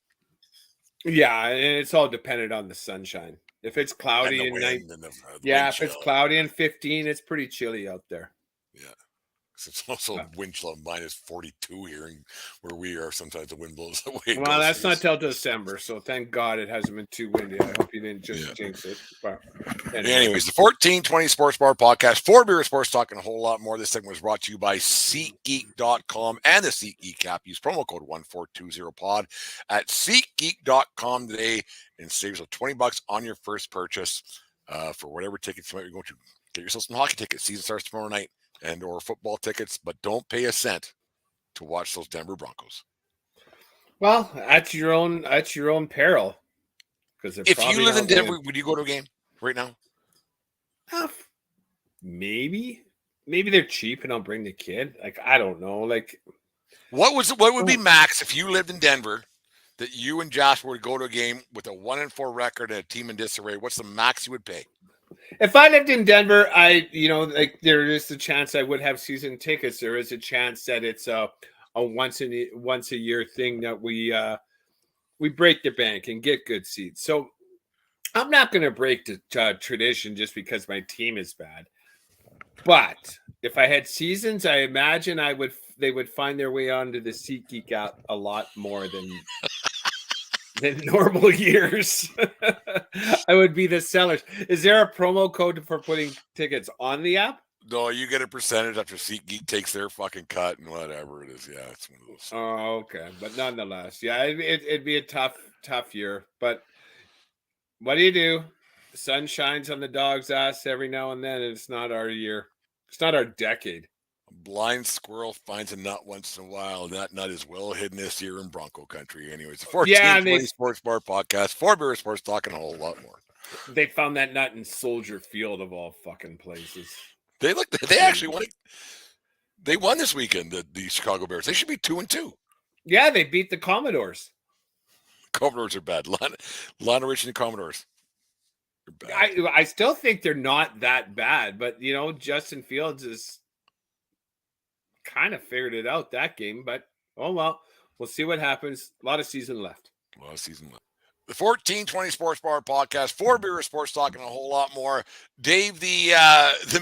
Yeah, and it's all dependent on the sunshine. If it's cloudy and if it's cloudy and 15, it's pretty chilly out there. Yeah. It's also wind chill of minus 42 here, and where we are, sometimes the wind blows away. Well, that's not till December, so thank God it hasn't been too windy. I hope you didn't just jinx it. But anyways, the 1420 Sports Bar Podcast, for beer sports talk and a whole lot more. This segment was brought to you by SeatGeek.com and the SeatGeek app. Use promo code 1420pod at SeatGeek.com today and save yourself $20 on your first purchase for whatever tickets you might be going to. Get yourself some hockey tickets. Season starts tomorrow night. And or football tickets, but don't pay a cent to watch those Denver Broncos. Well, at your own peril. Because if you live in Denver, would you go to a game right now? Maybe they're cheap and I'll bring the kid. Like I don't know. Like what would be max if you lived in Denver that you and Josh would go to a game with a 1-4 record and a team in disarray? What's the max you would pay? If I lived in Denver, there is a chance I would have season tickets. There is a chance that it's a once a year thing that we break the bank and get good seats. So I'm not going to break the tradition just because my team is bad. But if I had seasons, I imagine they would find their way onto the SeatGeek app a lot more than normal years. I would be the sellers. Is there a promo code for putting tickets on the app? No, you get a percentage after SeatGeek takes their fucking cut and whatever it is. Yeah, it's one of those. Oh, okay. But nonetheless, yeah, it'd be a tough year. But what do? The sun shines on the dog's ass every now and then, and it's not our year. It's not our decade. A blind squirrel finds a nut once in a while. That nut is well hidden this year in Bronco country. Anyways, the 1420 Sports Bar Podcast, for beer sports talking a whole lot more. They found that nut in Soldier Field of all fucking places. They actually won. They won this weekend. The Chicago Bears. They should be 2-2. Yeah, they beat the Commodores. Commodores are bad. Lana Rich and the Commodores. I still think they're not that bad, but Justin Fields is kind of figured it out that game, but oh well, we'll see what happens. A lot of season left. The 1420 Sports Bar Podcast, for beer sports talking a whole lot more. Dave, the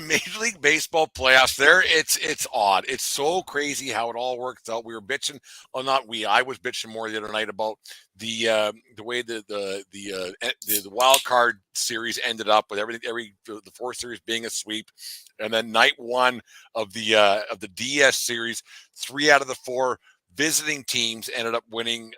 Major League Baseball playoffs there, it's odd. It's so crazy how it all works out. We were bitching, I was bitching more the other night about the way the wild card series ended up with the 4 series being a sweep, and then night 1 of the DS series, 3 out of the 4 visiting teams ended up winning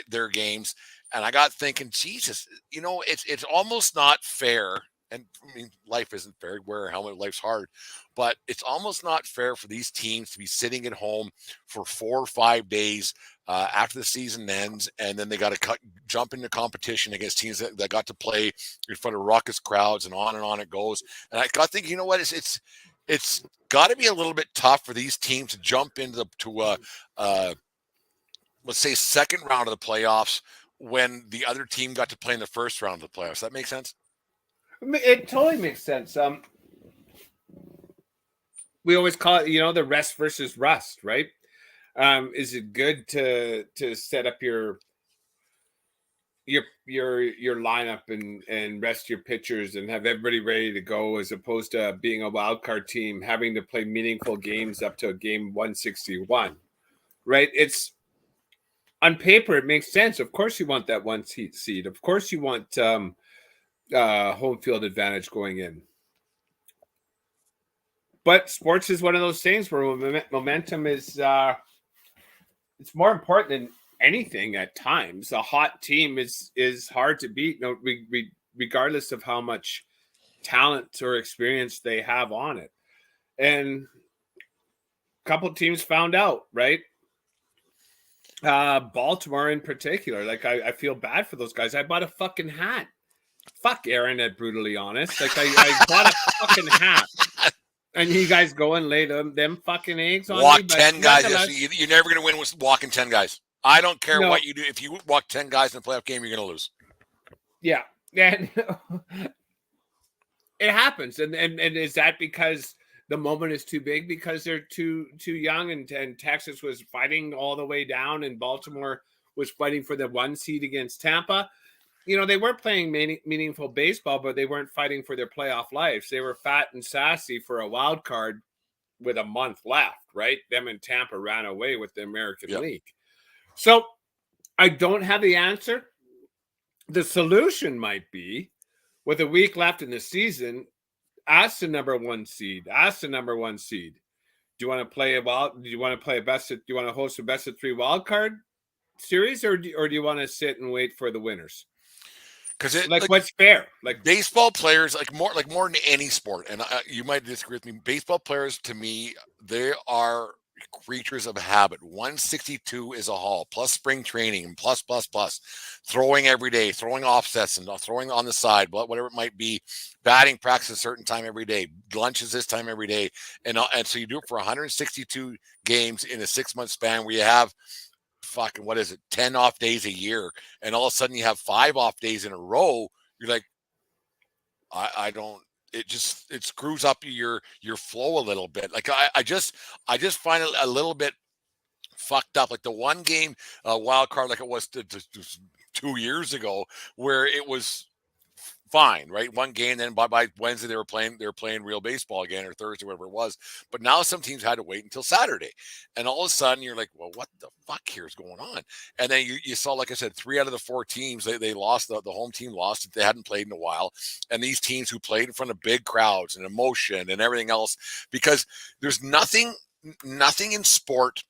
their games. And I got thinking, Jesus, it's almost not fair. And I mean, life isn't fair. Wear a helmet, life's hard, but it's almost not fair for these teams to be sitting at home for 4 or 5 days after the season ends, and then they got to jump into competition against teams that got to play in front of raucous crowds, and on it goes. And I got thinking, it's got to be a little bit tough for these teams to jump into let's say second round of the playoffs when the other team got to play in the first round of the playoffs. That makes sense? It totally makes sense. We always call it, the rest versus rust, right? Is it good to set up your lineup and rest your pitchers and have everybody ready to go, as opposed to being a wild card team having to play meaningful games up to game 161, right? It's on paper, it makes sense. Of course, you want that 1 seed. Of course, you want home field advantage going in. But sports is one of those things where momentum is it's more important than anything at times. A hot team is hard to beat, regardless of how much talent or experience they have on it. And a couple teams found out, right? Baltimore in particular. Like I feel bad for those guys. I bought a fucking hat. Fuck Aaron at Brutally Honest. Like I bought a fucking hat. And you guys go and lay them fucking eggs on walk me. 10 guys. You're never going to win with walking 10 guys. I don't care what you do. If you walk 10 guys in a playoff game, you're going to lose. Yeah. And it happens. And is that because the moment is too big, because they're too young, and Texas was fighting all the way down and Baltimore was fighting for the 1 seed against Tampa? They weren't playing meaningful baseball, but they weren't fighting for their playoff lives. They were fat and sassy for a wild card with a month left, right? Them and Tampa ran away with the American League. So I don't have the answer. The solution might be, with a week left in the season, ask the number 1 seed. Ask the number 1 seed. Do you want to play do you want to host a best of 3 wild card series, or do you want to sit and wait for the winners? Because what's fair? Like baseball players, more than any sport, and you might disagree with me. Baseball players, to me, they are creatures of habit. 162 is a haul, plus spring training, plus throwing every day, throwing offsets and throwing on the side, whatever it might be. Batting practice a certain time every day, lunches this time every day, and so you do it for 162 games in a 6-month span, where you have fucking 10 off days a year, and all of a sudden you have 5 off days in a row. You're like, I don't. It screws up your flow a little bit. Like I just find it a little bit fucked up. Like the 1 game wild card, like it was 2 years ago, where it was fine, right? 1 game, then by Wednesday they were playing real baseball again, or Thursday, whatever it was. But now some teams had to wait until Saturday, and all of a sudden you're like, well, what the fuck here is going on? And then you saw, like I said, 3 out of the 4 teams they lost. The home team lost if they hadn't played in a while, and these teams who played in front of big crowds and emotion and everything else, because there's nothing in sport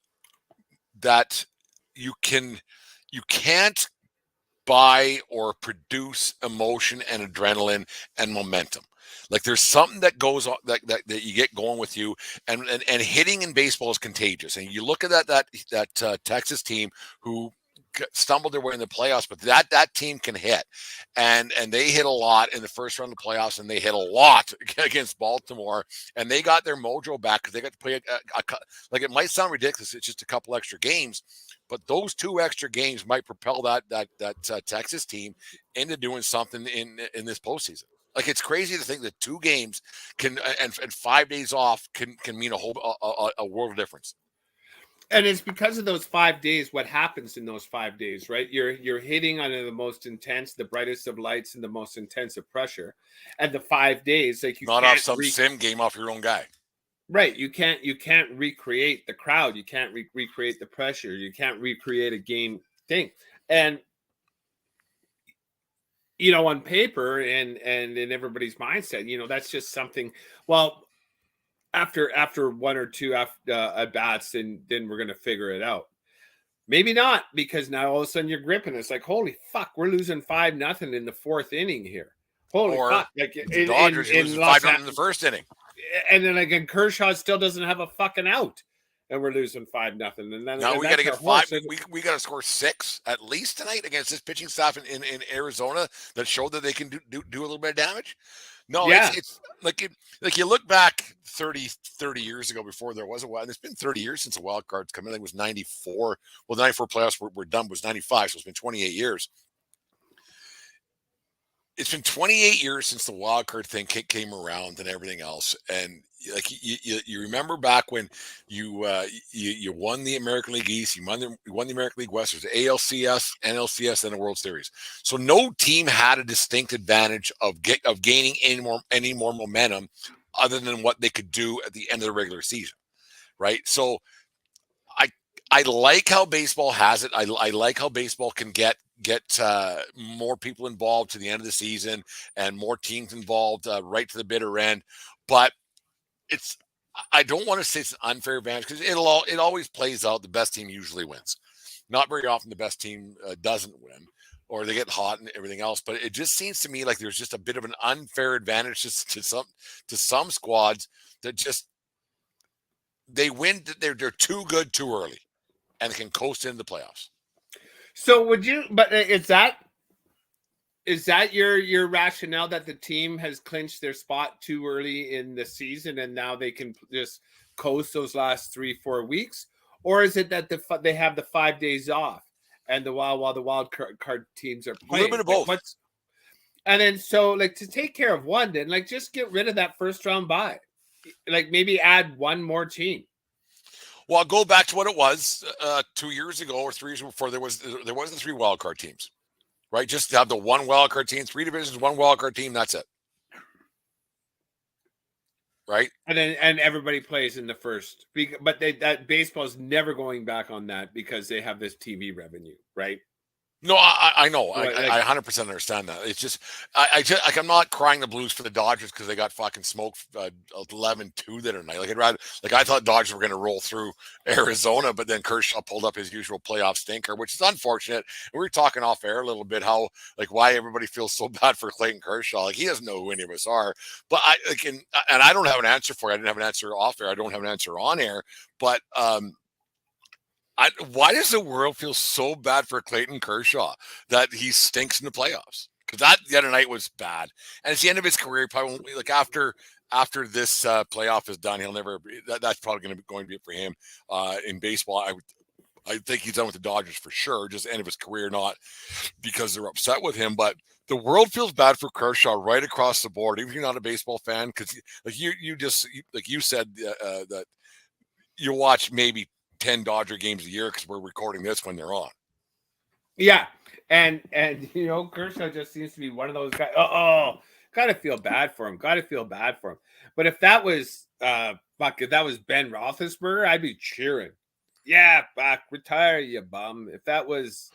that you can't buy or produce emotion and adrenaline and momentum. Like there's something that goes on that you get going with you, and hitting in baseball is contagious. And you look at that Texas team who stumbled their way in the playoffs, but that team can hit, and they hit a lot in the first round of the playoffs, and they hit a lot against Baltimore, and they got their mojo back because they got to play like, it might sound ridiculous, it's just a couple extra games, but those 2 extra games might propel that Texas team into doing something in this postseason. Like, it's crazy to think that 2 games can and 5 days off can mean a world of difference. And it's because of those 5 days. What happens in those 5 days, right? You're hitting under the most intense, the brightest of lights, and the most intensive pressure. And the 5 days, like, you not off some sim game off your own guy. Right. You can't recreate the crowd. You can't recreate the pressure. You can't recreate a game thing. And on paper and in everybody's mindset, that's just something. Well, after 1 or 2 at bats, then we're going to figure it out. Maybe not, because now all of a sudden you're gripping. It's like, holy fuck, we're losing 5-0 in the 4th inning here. Holy fuck! Like the Dodgers losing 5-0 in the 1st inning, and then again, Kershaw still doesn't have a fucking out, and we're losing 5-0. And then now we got to get 5. We got to score 6 at least tonight against this pitching staff in Arizona that showed that they can do a little bit of damage. No, yeah. It's like you look back 30 years ago, before there was a wild. And it's been 30 years since a wild card's come in. I think it was 94. Well, the 94 playoffs were done was 95, so it's been 28 years. It's been 28 years since the wild card thing came around and everything else. And like you remember back when you won the American League East, you won the American League West, there's ALCS, NLCS, and the World Series. So no team had a distinct advantage of gaining any more momentum other than what they could do at the end of the regular season, right? So I like how baseball has it. I like how baseball can get more people involved to the end of the season and more teams involved right to the bitter end. But I don't want to say it's an unfair advantage because it always plays out. The best team usually wins. Not very often the best team doesn't win, or they get hot and everything else. But it just seems to me like there's just a bit of an unfair advantage to some squads that just they win. They're too good too early, and can coast into the playoffs. So would you? But is that your rationale that the team has clinched their spot too early in the season and now they can just coast those last 3-4 weeks, or is it that they have the 5 days off and while the wild card teams are playing? A little bit of both. And then so like to take care of one, then like just get rid of that first round bye, like maybe add one more team. Well, I'll go back to what it was 2 years ago or 3 years before. There wasn't 3 wild card teams. Right, just have the one wildcard team, 3 divisions, one wildcard team. That's it. Right, and everybody plays in the first. But that baseball's never going back on that because they have this TV revenue, right? No, I know. Right, I 100% understand that. It's just, I'm not crying the blues for the Dodgers because they got fucking smoked 11-2 the other night. Like I thought Dodgers were going to roll through Arizona, but then Kershaw pulled up his usual playoff stinker, which is unfortunate. And we were talking off air a little bit how why everybody feels so bad for Clayton Kershaw. Like he doesn't know who any of us are. But and I don't have an answer for it. I didn't have an answer off air. I don't have an answer on air. But why does the world feel so bad for Clayton Kershaw that he stinks in the playoffs? Because that the other night was bad, and it's the end of his career. Probably won't, after this playoff is done, he'll never. That's probably going to be it for him in baseball. I think he's done with the Dodgers for sure. Just the end of his career, not because they're upset with him, but the world feels bad for Kershaw right across the board. Even if you're not a baseball fan, because you said that you watch maybe 10 Dodger games a year because we're recording this when they're on. Yeah. And Kershaw just seems to be one of those guys. Gotta feel bad for him. But if that was if that was Ben Roethlisberger, I'd be cheering. Yeah, Buck, retire, you bum. If that was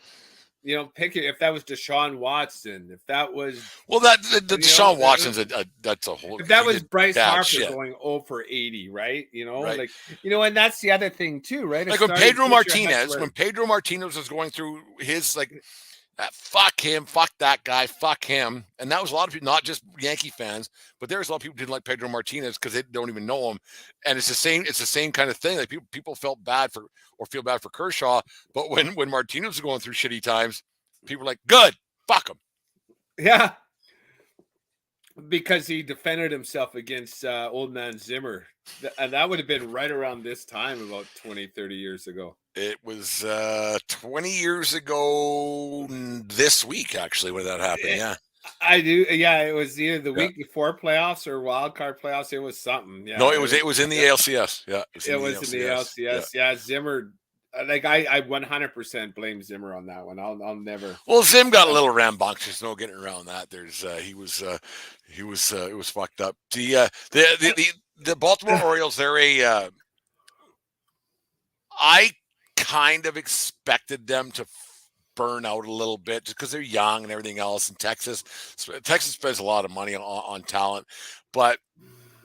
if that was Deshaun Watson, if that was Deshaun Watson's that's a whole. If that was Bryce Harper going 0 for 80, right? Right. And that's the other thing too, right? Like when Pedro Martinez was going through his fuck him, fuck that guy, fuck him, and that was a lot of people, not just Yankee fans, but there's a lot of people who didn't like Pedro Martinez because they don't even know him, and it's the same kind of thing. Like people feel bad for Kershaw, but when Martinez was going through shitty times, people were like, good, fuck him. Yeah, because he defended himself against old man Zimmer, and that would have been right around this time, about 20-30 years ago. It was 20 years ago this week, actually, when that happened. Yeah, I do. Yeah, it was either the week before playoffs or wild card playoffs. It was something. Yeah, no, it was in the ALCS. Yeah, it was in the ALCS. Yeah, Zimmer. I 100% blame Zimmer on that one. I'll never. Well, Zim got a little rambunctious. No getting around that. It was fucked up. The Baltimore Orioles. I kind of expected them to burn out a little bit just because they're young and everything else. And Texas spends a lot of money on talent, but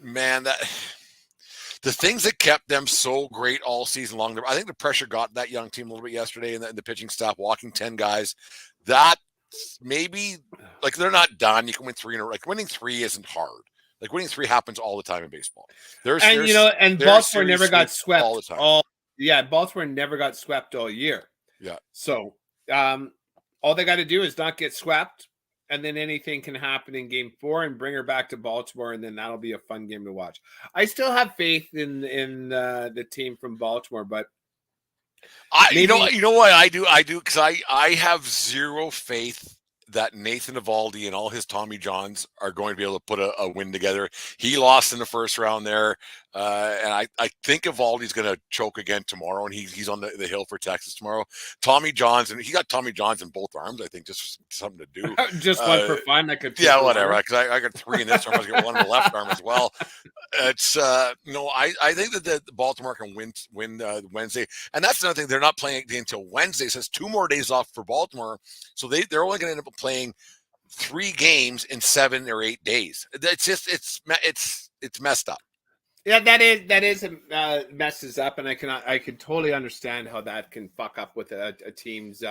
man, the things that kept them so great all season long, I think the pressure got that young team a little bit yesterday, and the pitching staff walking 10 guys. That maybe they're not done. You can win 3 in a row. Winning 3 isn't hard. Winning 3 happens all the time in baseball. Baltimore never got swept all the time. Baltimore never got swept all year. Yeah. So all they got to do is not get swept, and then anything can happen in Game 4 and bring her back to Baltimore, and then that'll be a fun game to watch. I still have faith in the team from Baltimore, but you know what I do because I have zero faith that Nathan Eovaldi and all his Tommy Johns are going to be able to put a win together. He lost in the first round there, and I think Eovaldi's going to choke again tomorrow, and he's on the hill for Texas tomorrow. Tommy Johns, and he got Tommy Johns in both arms, I think, just for something to do. Just one for fun. Whatever. Because I got 3 in this arm. I was going to get 1 in the left arm as well. It's I think that the Baltimore can win Wednesday, and that's another thing. They're not playing until Wednesday, so it's 2 more days off for Baltimore. So they're only going to end up playing 3 games in 7 or 8 days. It's just it's messed up. Yeah, that is messes up, and I can totally understand how that can fuck up with a team's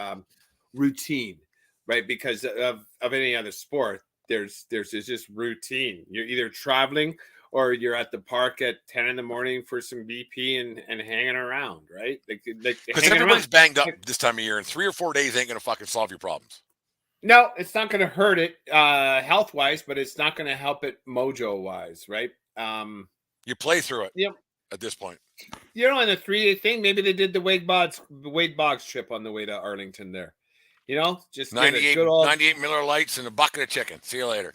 routine, right? Because of any other sport, there's just routine. You're either traveling or you're at the park at 10 in the morning for some BP and hanging around, right? Like Because hanging everybody's around. banged up this time of year, and 3 or 4 days ain't gonna fucking solve your problems. No, it's not going to hurt it health wise, but it's not going to help it mojo wise, right? You play through it Yep. at this point. You know, in the 3-day thing, maybe they did the Wade Boggs trip on the way to Arlington there. You know, just get a 98, good old 98 Miller Lights and a bucket of chicken. See you later.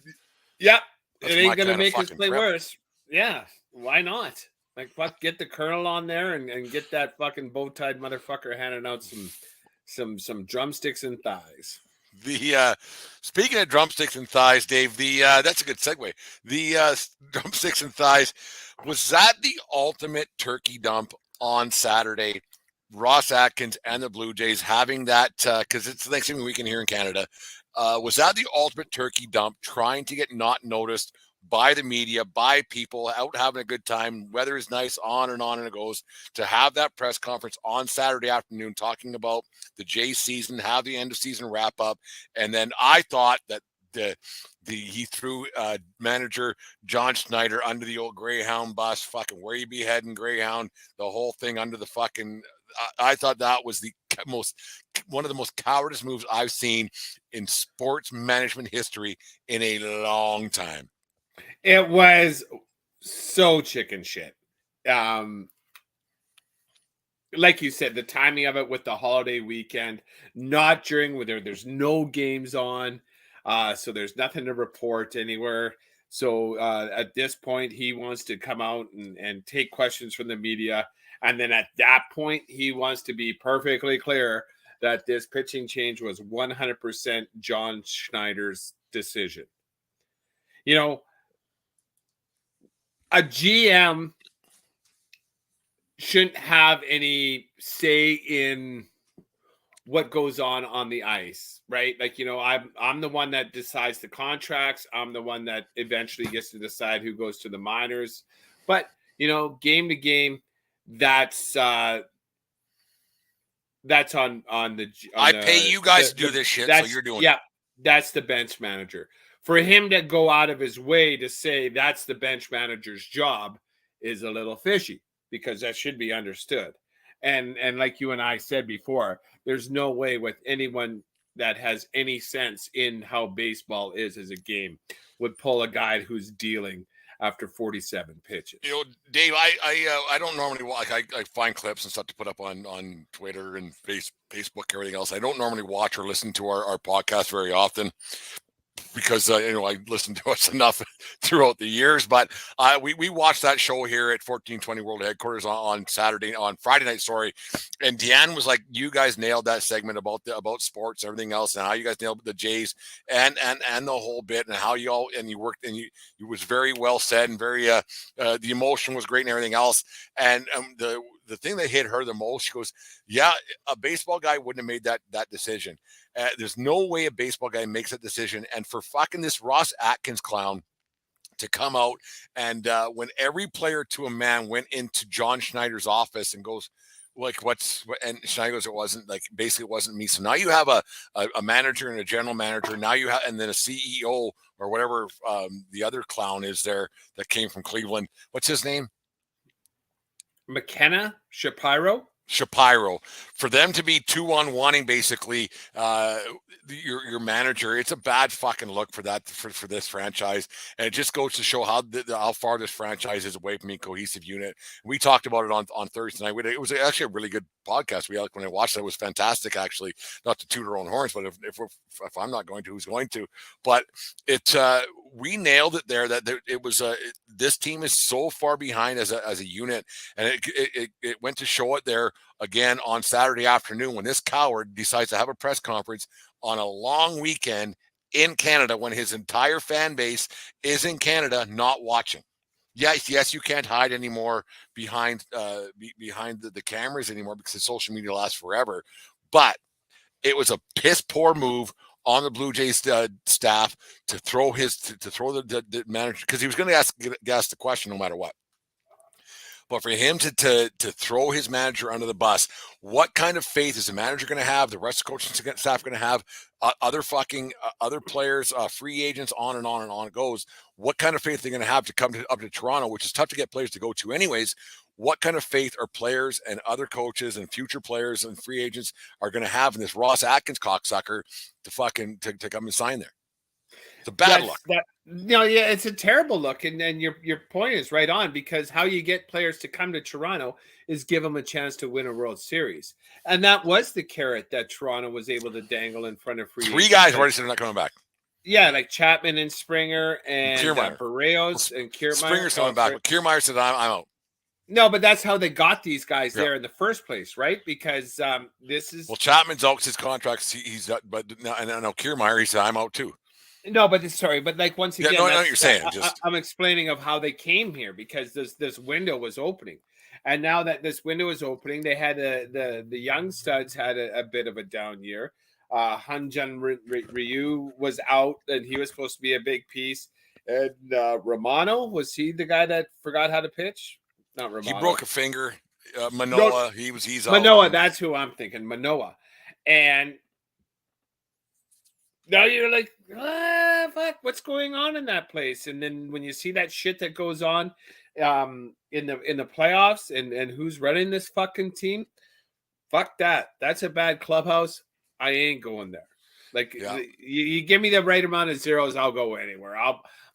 Yep. That's It ain't my gonna kind of make us fucking play prep. worse. Yeah. Why not? Like fuck, get the colonel on there and get that fucking bow-tied motherfucker handing out some drumsticks and thighs. The speaking of drumsticks and thighs, Dave, the that's a good segue. The drumsticks and thighs, was that the ultimate turkey dump on Saturday? Ross Atkins and the Blue Jays having that because it's the Thanksgiving weekend here in Canada. Was that the ultimate turkey dump, trying to get not noticed by the media, by people out having a good time, weather is nice, on and it goes, to have that press conference on Saturday afternoon talking about the Jays season, have the end of season wrap up, and then I thought that he threw manager John Schneider under the old Greyhound bus. Fucking where you be heading, Greyhound? The whole thing under the fucking. I thought that was one of the most cowardice moves I've seen in sports management history in a long time. It was so chicken shit. Like you said, the timing of it with the holiday weekend, not during where there's no games on, so there's nothing to report anywhere. So at this point, he wants to come out and take questions from the media. And then at that point, he wants to be perfectly clear that this pitching change was 100% John Schneider's decision. You know, a GM shouldn't have any say in what goes on the ice, right? Like, you know, I'm the one that decides the contracts. I'm the one that eventually gets to decide who goes to the minors. But, you know, game to game, that's on the. I pay you guys to do this shit, so you're doing it. Yeah, that's the bench manager. For him to go out of his way to say that's the bench manager's job is a little fishy, because that should be understood. And like you and I said before, there's no way with anyone that has any sense in how baseball is as a game would pull a guy who's dealing after 47 pitches. You know, Dave, I don't normally watch. I find clips and stuff to put up on Twitter and Facebook, everything else. I don't normally watch or listen to our podcast very often, because you know, I listened to us enough throughout the years. But we watched that show here at 1420 World Headquarters on Friday night, sorry. And Deanne was like, "You guys nailed that segment about sports, and everything else, and how you guys nailed the Jays and the whole bit, and how you all and you worked, and you was very well said, and very the emotion was great and everything else." And the thing that hit her the most, she goes, "Yeah, a baseball guy wouldn't have made that decision. There's no way a baseball guy makes that decision." And for fucking this Ross Atkins clown to come out and when every player to a man went into John Schneider's office and goes, like, and Schneider goes, it wasn't me. So now you have a manager and a general manager. Now you have, and then a CEO or whatever the other clown is there that came from Cleveland. What's his name? McKenna Shapiro. For them to be 2-on-1ing basically your manager, it's a bad fucking look for that for this franchise, and it just goes to show how far this franchise is away from a cohesive unit. We talked about it on Thursday night. It was actually a really good podcast. When I watched it, it was fantastic. Actually, not to toot our own horns, but if I'm not going to, who's going to? But we nailed it there. That it was this team is so far behind as a unit, and it went to show it there again on Saturday afternoon when this coward decides to have a press conference on a long weekend in Canada when his entire fan base is in Canada not watching. Yes, you can't hide anymore behind the cameras anymore because social media lasts forever. But it was a piss poor move on the Blue Jays staff to throw the manager, because he was going to ask the question no matter what. But for him to throw his manager under the bus, what kind of faith is the manager going to have? The rest of the coaching staff going to have? Other players, free agents, on and on and on it goes. What kind of faith they're going to have to come up to Toronto, which is tough to get players to go to anyways. What kind of faith are players and other coaches and future players and free agents are going to have in this Ross Atkins cocksucker to come and sign there? It's a bad look. It's a terrible look, and your point is right on, because how you get players to come to Toronto is give them a chance to win a World Series, and that was the carrot that Toronto was able to dangle in front of free agents. 3 guys already said they're not coming back. Yeah, like Chapman and Springer and Barrios and Kiermaier. Springer's coming back, but Kiermaier said I'm out. No, but that's how they got these guys there in the first place, right? Because this is Chapman's out his contracts. He's but no Kiermaier. He said I'm out too. No, but like once again, I know what you're saying. I'm explaining of how they came here, because this window was opening, and now that this window is opening, they had the young studs had a bit of a down year. Hyun-Jin Ryu was out, and he was supposed to be a big piece. And Romano, was he the guy that forgot how to pitch? Not Romano. He broke a finger. Manoah, he's out. Manoah, that's who I'm thinking. Manoah, and now you're like, fuck, what's going on in that place? And then when you see that shit that goes on in the playoffs and who's running this fucking team, fuck that. That's a bad clubhouse. I ain't going there. Like, you give me the right amount of zeros, I'll go anywhere.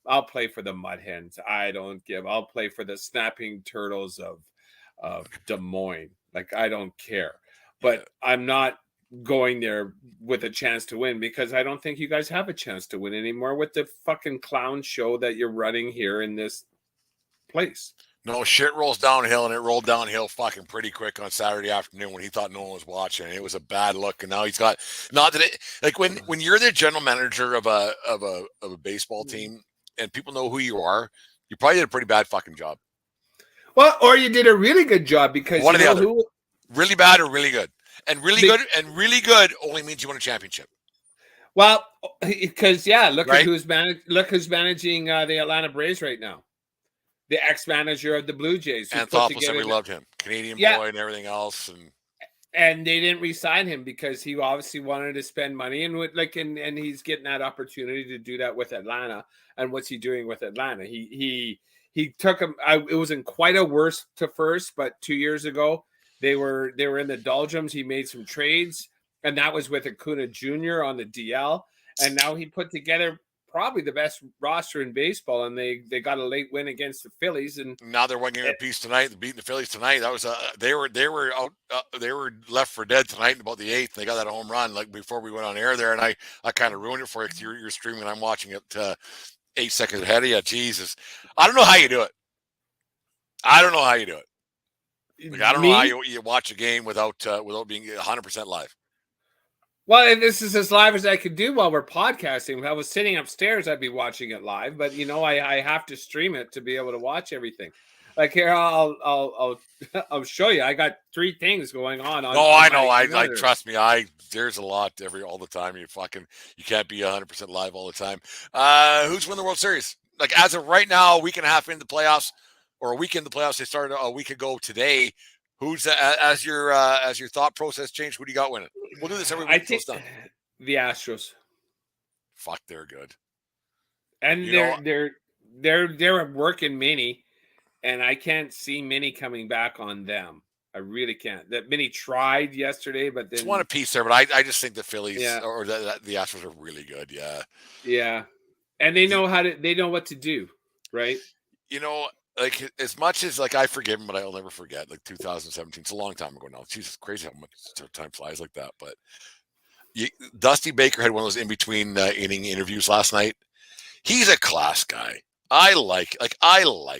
I'll play for the Mud Hens. I'll play for the Snapping Turtles of Des Moines. Like, I don't care. But I'm not going there with a chance to win, because I don't think you guys have a chance to win anymore with the fucking clown show that you're running here in this place. No, shit rolls downhill, and it rolled downhill fucking pretty quick on Saturday afternoon when he thought no one was watching. It was a bad look, and now he's got like when you're the general manager of a baseball team and people know who you are, you probably did a pretty bad fucking job. Well, or you did a really good job, because one or the other. Really bad or really good. And really good only means you won a championship. Well, because look who's managing the Atlanta Braves right now. The ex-manager of the Blue Jays. Anthopoulos said we loved him. Canadian boy and everything else. And they didn't re-sign him because he obviously wanted to spend money, and he's getting that opportunity to do that with Atlanta. And what's he doing with Atlanta? He took him. It wasn't quite a worst to first, but 2 years ago, They were in the doldrums. He made some trades, and that was with Acuna Jr. on the DL. And now he put together probably the best roster in baseball, and they got a late win against the Phillies. And now they're winning a piece tonight, beating the Phillies tonight. That was they were out. They were left for dead tonight in about the 8th. They got that home run like before we went on air there, and I kind of ruined it for you. You're streaming, I'm watching it 8 seconds ahead of you. Jesus, I don't know how you do it. Like, I don't know how you watch a game without being 100% live. Well, and this is as live as I could do while we're podcasting. If I was sitting upstairs, I'd be watching it live. But I have to stream it to be able to watch everything. Like here, I'll show you. I got 3 things going on. No, I know. I trust me. There's a lot all the time. You can't be 100% live all the time. Who's won the World Series? Like as of right now, a week and a half into the playoffs. Or a week in the playoffs, they started a week ago today. Who's as your thought process changed? Who do you got winning? We'll do this every week. I think the Astros. Fuck, they're good, and they're working Minnie, and I can't see Minnie coming back on them. I really can't. That Minnie tried yesterday, but then just want a piece there. But I just think the Phillies or the Astros are really good. Yeah, and they know what to do, right? Like as much as like I forgive him, but I'll never forget. Like 2017, it's a long time ago now. Jesus, crazy how much time flies like that. But Dusty Baker had one of those in between inning interviews last night. He's a class guy. I like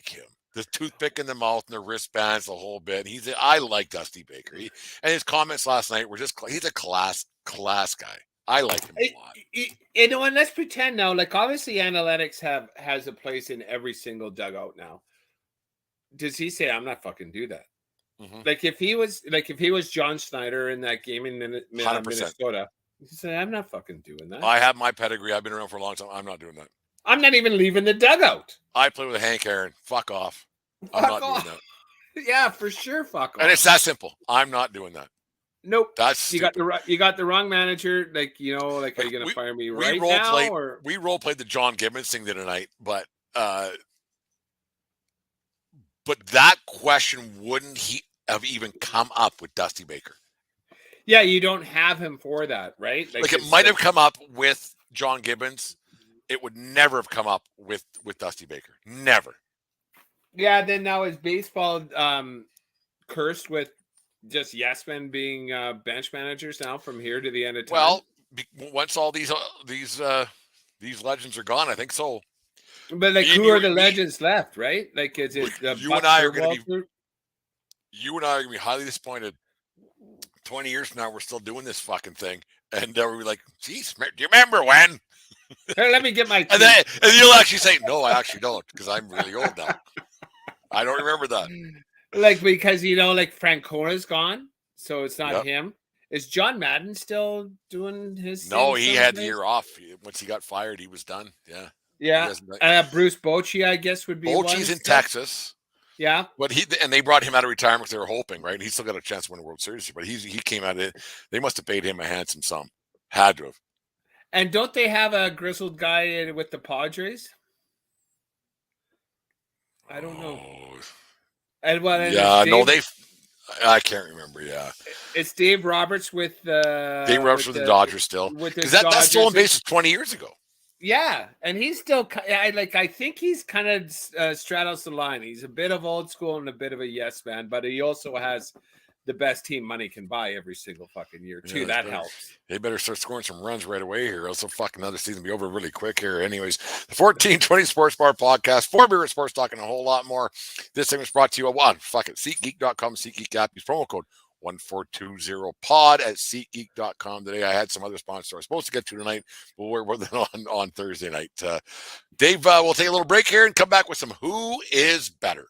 him. The toothpick in the mouth and the wristbands, the whole bit. I like Dusty Baker. And his comments last night were he's a class guy. I like him a lot. And let's pretend now. Like obviously, analytics has a place in every single dugout now. Does he say I'm not fucking do that? Mm-hmm. Like if he was John Schneider in that game in Minnesota, he said I'm not fucking doing that. I have my pedigree. I've been around for a long time. I'm not doing that. I'm not even leaving the dugout. I play with Hank Aaron. Fuck off. I'm not doing that. Yeah, for sure. Fuck off. And it's that simple. I'm not doing that. Nope. That's you got the wrong manager. Like, are you gonna fire me right now? Or we role played the John Gibbons thing the other night, but that question wouldn't he have even come up with Dusty Baker? Yeah, you don't have him for that, right? Like it might have come up with John Gibbons. It would never have come up with Dusty Baker. Never. Yeah, then now is baseball cursed with just yes men being bench managers now from here to the end of time? Well, once all these legends are gone, I think so. But like, who are the legends left, right? Like, is it you and I are going to be? You and I are going to be highly disappointed. 20 years from now, we're still doing this fucking thing, and we're like, "Geez, do you remember when?" Here, let me get my. and you'll actually say, "No, I actually don't, because I'm really old now. I don't remember that." Like, because like Francona's gone, so it's not him. Is John Madden still doing his? No, he had the year off. Once he got fired, he was done. Yeah. Yeah. Bruce Bochy, I guess, would be. Bochy's in Texas. Yeah. But they brought him out of retirement because they were hoping, right? And he still got a chance to win a World Series. But he came out of it. They must have paid him a handsome sum. Had to have. And don't they have a grizzled guy with the Padres? I don't know. And I can't remember. Yeah, it's Dave Roberts with Dave Roberts with the Dodgers still, because that stolen base was 20 years ago. Yeah, and he's still. I think he's kind of straddles the line. He's a bit of old school and a bit of a yes man, but he also has the best team money can buy every single fucking year too. That helps. They better start scoring some runs right away here, else fucking another season be over really quick here. Anyways, the 1420 Sports Bar Podcast, 4 Beer Sports, talking a whole lot more. This thing was brought to you by SeatGeek.com, SeatGeek app. Use promo code 1420pod at SeatGeek.com. Today I had some other sponsors I was supposed to get to tonight, but we're on Thursday night. Dave, we'll take a little break here and come back with some Who is Better.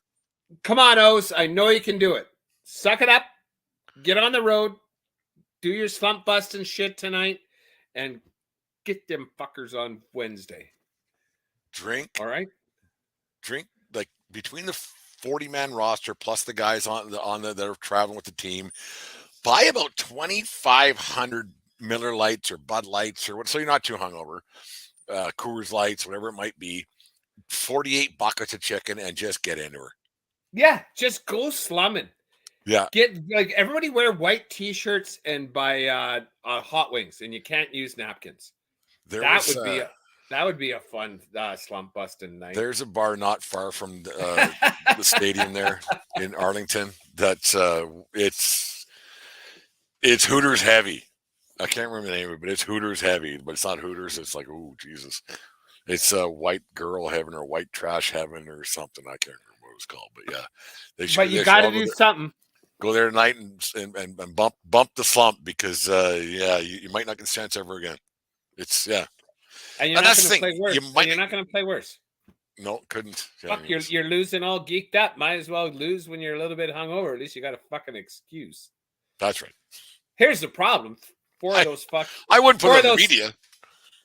Come on, O's. I know you can do it. Suck it up. Get on the road. Do your slump busting shit tonight and get them fuckers on Wednesday. Drink. All right. Drink, like, between the 40-man roster plus the guys on the that are traveling with the team, buy about 2,500 Miller Lights or Bud Lights or what, so you're not too hungover. Coors Lights, whatever it might be. 48 buckets of chicken and just get into her. Yeah, just go slumming. Yeah. Get like everybody wear white t-shirts and buy hot wings, and you can't use napkins. That would be a fun slump busting night. There's a bar not far from the stadium there in Arlington that's it's Hooters heavy. I can't remember the name of it, but it's Hooters heavy, but it's not Hooters. It's like, oh Jesus. It's white girl heaven or white trash heaven or something. I can't remember what it was called, but yeah. But you got to do something. Go there tonight and bump the slump because you might not get a chance ever again. It's And you're not going to play worse. You're not going to play worse. No, couldn't. Fuck, you're losing all geeked up. Might as well lose when you're a little bit hungover. At least you got a fucking excuse. That's right. Here's the problem. I wouldn't put it on the media.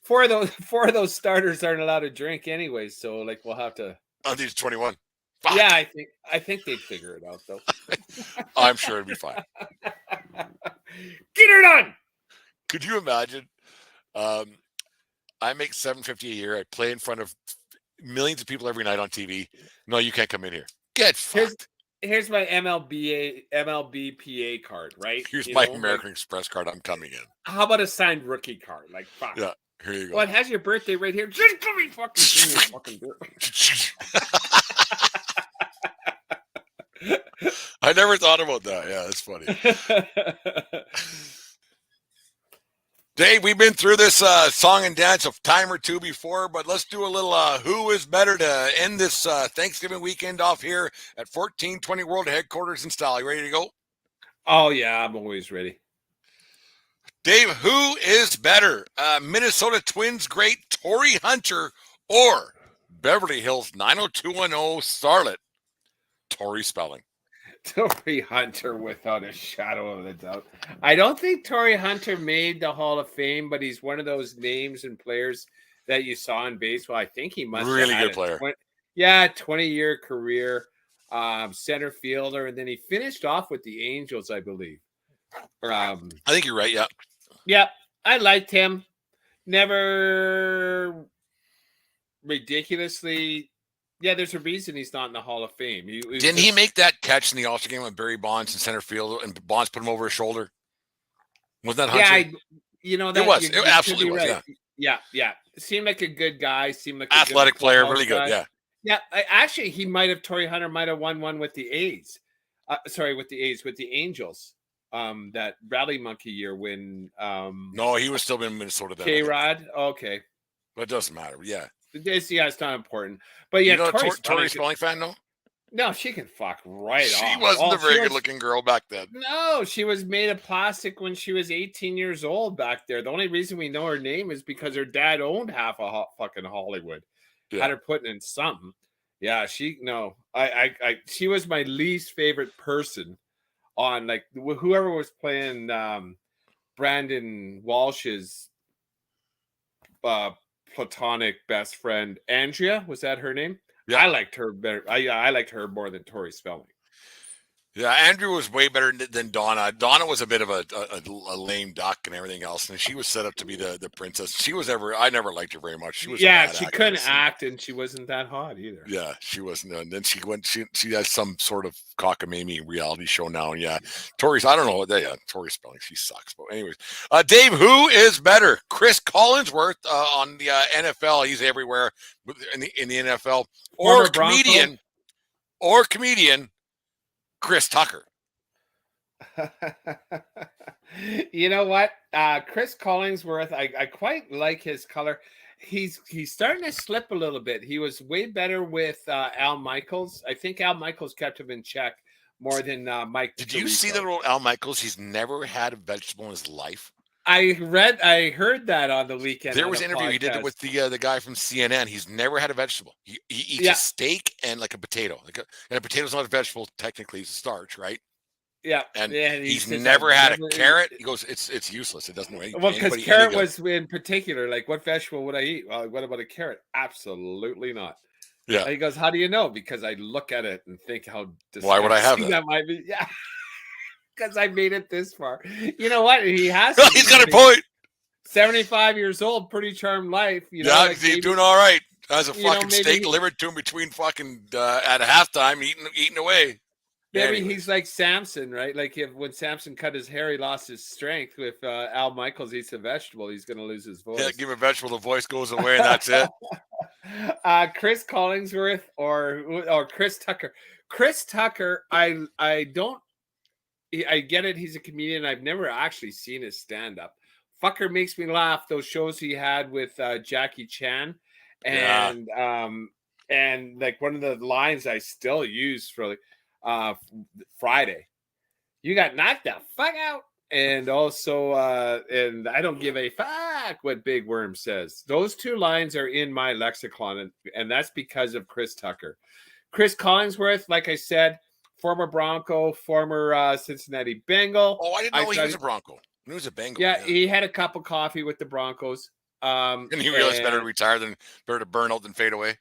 Four of those starters aren't allowed to drink anyway, so like we'll have to. On these 21. Fuck. Yeah, I think they'd figure it out though. I'm sure it'd be fine. Get her done. Could you imagine? I make $750 a year. I play in front of millions of people every night on TV. No, you can't come in here. Get fucked. Here's my MLB PA card, right? Here's my American Express card. I'm coming in. How about a signed rookie card? Like, fuck. Yeah, here you go. Well, it has your birthday right here. Just give me fucking I never thought about that. Yeah, that's funny. Dave, we've been through this song and dance a time or two before, but let's do a little Who is Better to end this Thanksgiving weekend off here at 1420 World Headquarters in Style. You ready to go? Oh, yeah, I'm always ready. Dave, who is better? Minnesota Twins great Torrey Hunter or Beverly Hills 90210 starlet Tori Spelling? Torrey Hunter, without a shadow of a doubt. I don't think Torrey Hunter made the Hall of Fame, but he's one of those names and players that you saw in baseball. I think he must really have had good player. 20-year career. center fielder, and then he finished off with the Angels, I believe. I think you're right. Yeah. Yeah, I liked him. Never ridiculously. Yeah, there's a reason he's not in the Hall of Fame. Didn't he make that catch in the All-Star game with Barry Bonds in center field, and Bonds put him over his shoulder? Wasn't that Hunter? Yeah, that it was. It absolutely was. Right. Yeah. Seemed like a good guy. Seemed like athletic player, really guy. good. Yeah. Actually, Torrey Hunter might have won one with the A's. With the Angels. That Rally Monkey year when. No, he was still in Minnesota then. K-Rod. Okay. But it doesn't matter. Yeah. It's not important. But yeah, Tori Spelling fan, no? No, she can fuck right off. She wasn't a very good-looking girl back then. No, she was made of plastic when she was 18 years old back there. The only reason we know her name is because her dad owned half of fucking Hollywood. Yeah. Had her putting in something. Yeah, she was my least favorite person on, like, whoever was playing Brandon Walsh's platonic best friend. Andrea, was that her name? Yeah. I liked her better. I liked her more than Tori Spelling. Yeah, Andrew was way better than Donna. Donna was a bit of a lame duck and everything else, and she was set up to be the princess. I never liked her very much. She was she couldn't act, and she wasn't that hot either. Yeah, she wasn't. And then she has some sort of cockamamie reality show now. And yeah, Tori's, I don't know. Yeah, Tori Spelling, she sucks. But anyways, Dave, who is better, Chris Collinsworth on the NFL? He's everywhere in the NFL, or comedian. Chris Tucker. You know what? Chris Collinsworth, I quite like his color. He's starting to slip a little bit. He was way better with Al Michaels. I think Al Michaels kept him in check more than Mike. Did you see the little Al Michaels? He's never had a vegetable in his life. I heard that on the weekend. There was an interview he did it with the guy from CNN. He's never had a vegetable. He eats a steak and like a potato. And a potato's not a vegetable technically; it's a starch, right? Yeah, and he's never had a carrot. He goes, it's useless. It doesn't. Well, because carrot was in particular. Like, what vegetable would I eat? Well, what about a carrot? Absolutely not. Yeah. And he goes, how do you know? Because I look at it and think how. Why would I have that? That might be. Yeah. Because I made it this far. You know what? He has. He's got a point. 75 years old, pretty charmed life. He's doing all right. Has a fucking steak delivered to him between fucking at halftime, eating away. Maybe he's like Samson, right? Like when Samson cut his hair, he lost his strength. If Al Michaels eats a vegetable, he's going to lose his voice. Yeah, give a vegetable, the voice goes away, and that's it. Chris Collinsworth or Chris Tucker. Chris Tucker, I get it. He's a comedian. I've never actually seen his stand-up. Fucker makes me laugh. Those shows he had with Jackie Chan, and like one of the lines I still use for Friday. You got knocked the fuck out, and also and I don't give a fuck what Big Worm says. Those two lines are in my lexicon, and that's because of Chris Tucker. Chris Collinsworth, like I said. Former Bronco, former Cincinnati Bengal. Oh, I didn't know he was a Bronco. He was a Bengal. Yeah, he had a cup of coffee with the Broncos. And he realized better to retire better to burn out than fade away.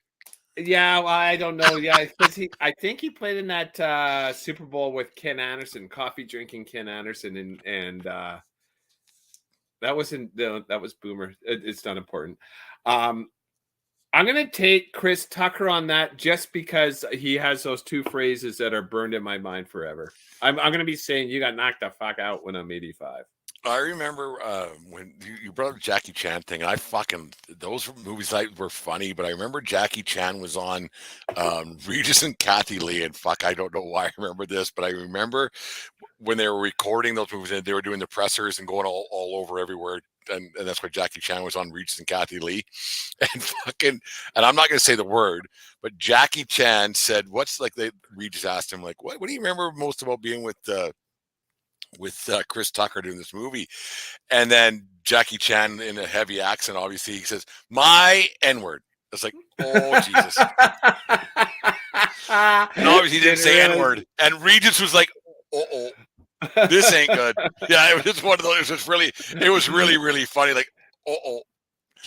Yeah, well, I don't know. Yeah, because I think he played in that Super Bowl with Ken Anderson, coffee drinking Ken Anderson, and that was Boomer. It's not important. I'm going to take Chris Tucker on that just because he has those two phrases that are burned in my mind forever. I'm going to be saying you got knocked the fuck out when I'm 85. I remember when you brought up the Jackie Chan thing. Those movies were funny, but I remember Jackie Chan was on Regis and Kathy Lee, and I don't know why I remember this, but I remember when they were recording those movies and they were doing the pressers and going all over everywhere. And that's why Jackie Chan was on Regis and Kathy Lee, and I'm not going to say the word, but Jackie Chan said, Regis asked him, like, what do you remember most about being with Chris Tucker doing this movie? And then Jackie Chan, in a heavy accent, obviously, he says, my N-word. It's like, oh, Jesus. And obviously he didn't say N-word. And Regis was like, uh-oh. This ain't good. Yeah, it was one of those. It was really, really funny. Like, uh-oh.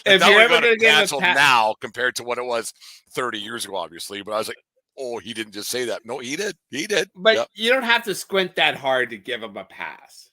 If now we're going to cancel now compared to what it was 30 years ago, obviously. But I was like, oh, he didn't just say that. No, he did. He did. But Yep. you don't have to squint that hard to give him a pass.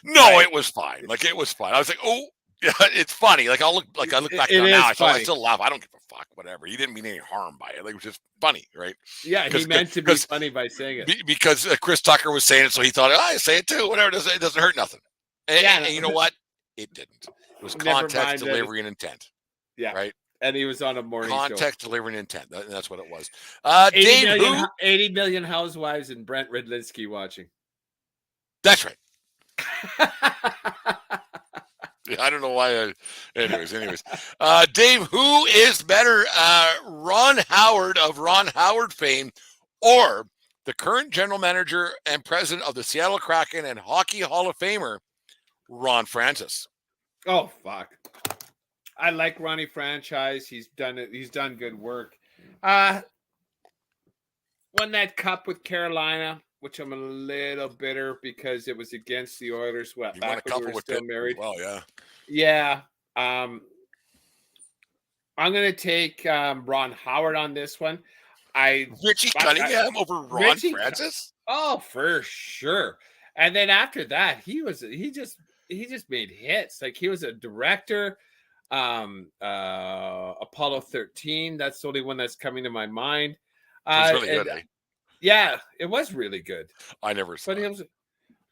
No, Right. it was fine. Like, it was fine. I was like, oh, yeah, it's funny. Like, I look back It on is now. I funny. still laugh. I don't give a fuck. Whatever. He didn't mean any harm by it. Like, it was just funny, right? Yeah, he meant to be funny by saying it. Because Chris Tucker was saying it, so he thought, I say it too. Whatever. It doesn't hurt nothing. And you know what? It didn't. It was context, delivery, and intent. Yeah. Right. And he was on a morning context, show. delivery, and intent. That's what it was. 80 million housewives and Brent Redlinsky watching. That's right. I don't know why. Anyways. Dave, who is better, Ron Howard of Ron Howard fame, or the current general manager and president of the Seattle Kraken and Hockey Hall of Famer, Ron Francis? Oh, fuck. I like Ronnie Franchise. He's done it. He's done good work. Won that cup with Carolina, which I'm a little bitter because it was against the Oilers. What, back when we were still married? Well, yeah. Yeah. I'm going to take Ron Howard on this one. Richie Cunningham over Ron Francis? Oh, for sure. And then after that, he just made hits. Like, he was a director. Apollo 13. That's the only one that's coming to my mind. It's really good, eh? Yeah, it was really good. I never saw it.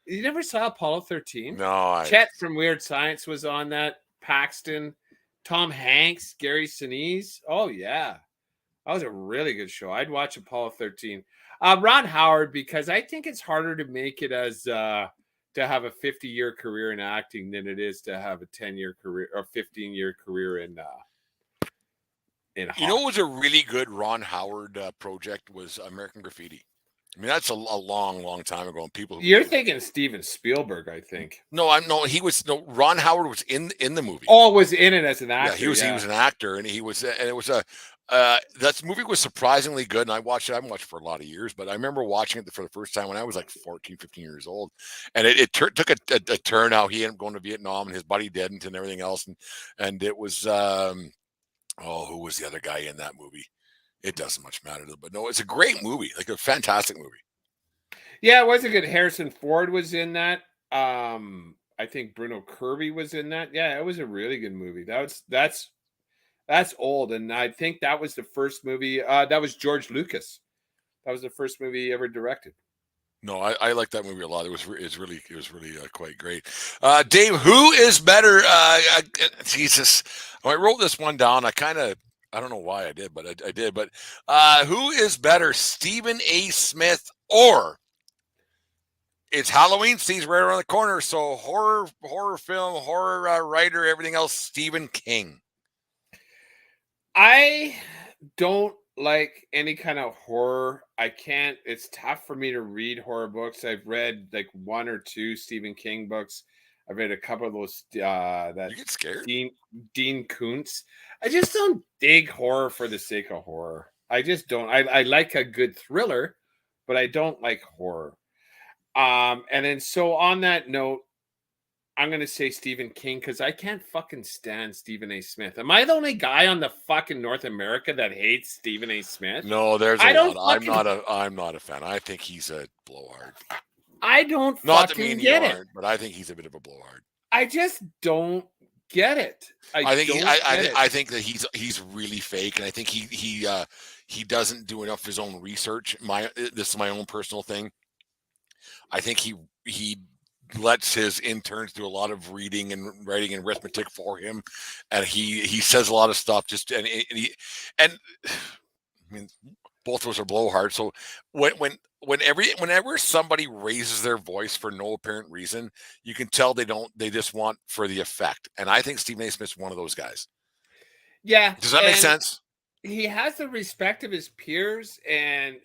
You never saw Apollo 13? No. Chet from Weird Science was on that. Paxton, Tom Hanks, Gary Sinise. Oh, yeah. That was a really good show. I'd watch Apollo 13. Ron Howard, because I think it's harder to make it as to have a 50-year career in acting than it is to have a 10-year career or 15-year career in hockey. You know what was a really good Ron Howard project was American Graffiti. I mean, that's a long, long time ago. And people, you're thinking Steven Spielberg, I think. Ron Howard was in the movie. Oh, was in it as an actor. Yeah, he was an actor, and it was that movie was surprisingly good. And I haven't watched it for a lot of years, but I remember watching it for the first time when I was like 14, 15 years old. And it took a turn how he ended up going to Vietnam and his buddy didn't and everything else. And it was, who was the other guy in that movie? It doesn't much matter, but no, it's a great movie, like a fantastic movie. Yeah, it was a good. Harrison Ford was in that. I think Bruno Kirby was in that. Yeah, it was a really good movie. That's old, and I think that was the first movie. That was George Lucas. That was the first movie he ever directed. No, I like that movie a lot. It was really quite great. Dave, who is better? Jesus, I wrote this one down. I don't know why I did, but I did. But who is better, Stephen A. Smith, or it's Halloween season right around the corner? So horror film, horror writer, everything else, Stephen King. I don't like any kind of horror. I can't. It's tough for me to read horror books. I've read like one or two Stephen King books. I've read a couple of those. That you get scared, Dean Koontz. I just don't dig horror for the sake of horror. I just don't. I like a good thriller, but I don't like horror. And then so on that note, I'm going to say Stephen King because I can't fucking stand Stephen A. Smith. Am I the only guy on the fucking North America that hates Stephen A. Smith? No, there's a lot. I'm not a fan. I think he's a blowhard. I don't not fucking get it. But I think he's a bit of a blowhard. I just don't get it. I think that he's really fake, and I think he doesn't do enough of his own research. This is my own personal thing. I think he lets his interns do a lot of reading and writing and arithmetic for him, and he says a lot of stuff. I mean, both of us are blowhard. So whenever somebody raises their voice for no apparent reason, you can tell they just want for the effect. And I think Stephen A. Smith's one of those guys. Yeah. Does that make sense? He has the respect of his peers, and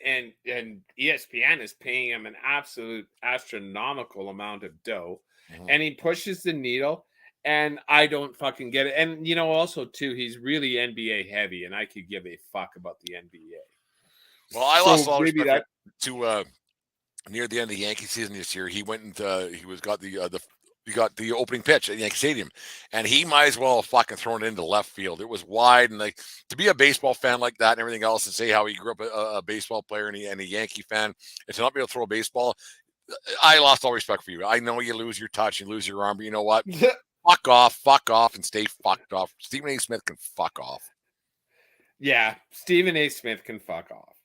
ESPN is paying him an absolute astronomical amount of dough, and he pushes the needle, and I don't fucking get it. And also too, he's really NBA heavy, and I could give a fuck about the NBA. Well, I lost all respect to near the end of the Yankee season this year. He went and got the You got the opening pitch at Yankee Stadium, and he might as well have fucking thrown it into left field. It was wide, and like to be a baseball fan like that and everything else, and say how he grew up a baseball player and a Yankee fan, and to not be able to throw a baseball, I lost all respect for you. I know you lose your touch, you lose your arm, but you know what? Fuck off, and stay fucked off. Stephen A. Smith can fuck off. Yeah, Stephen A. Smith can fuck off.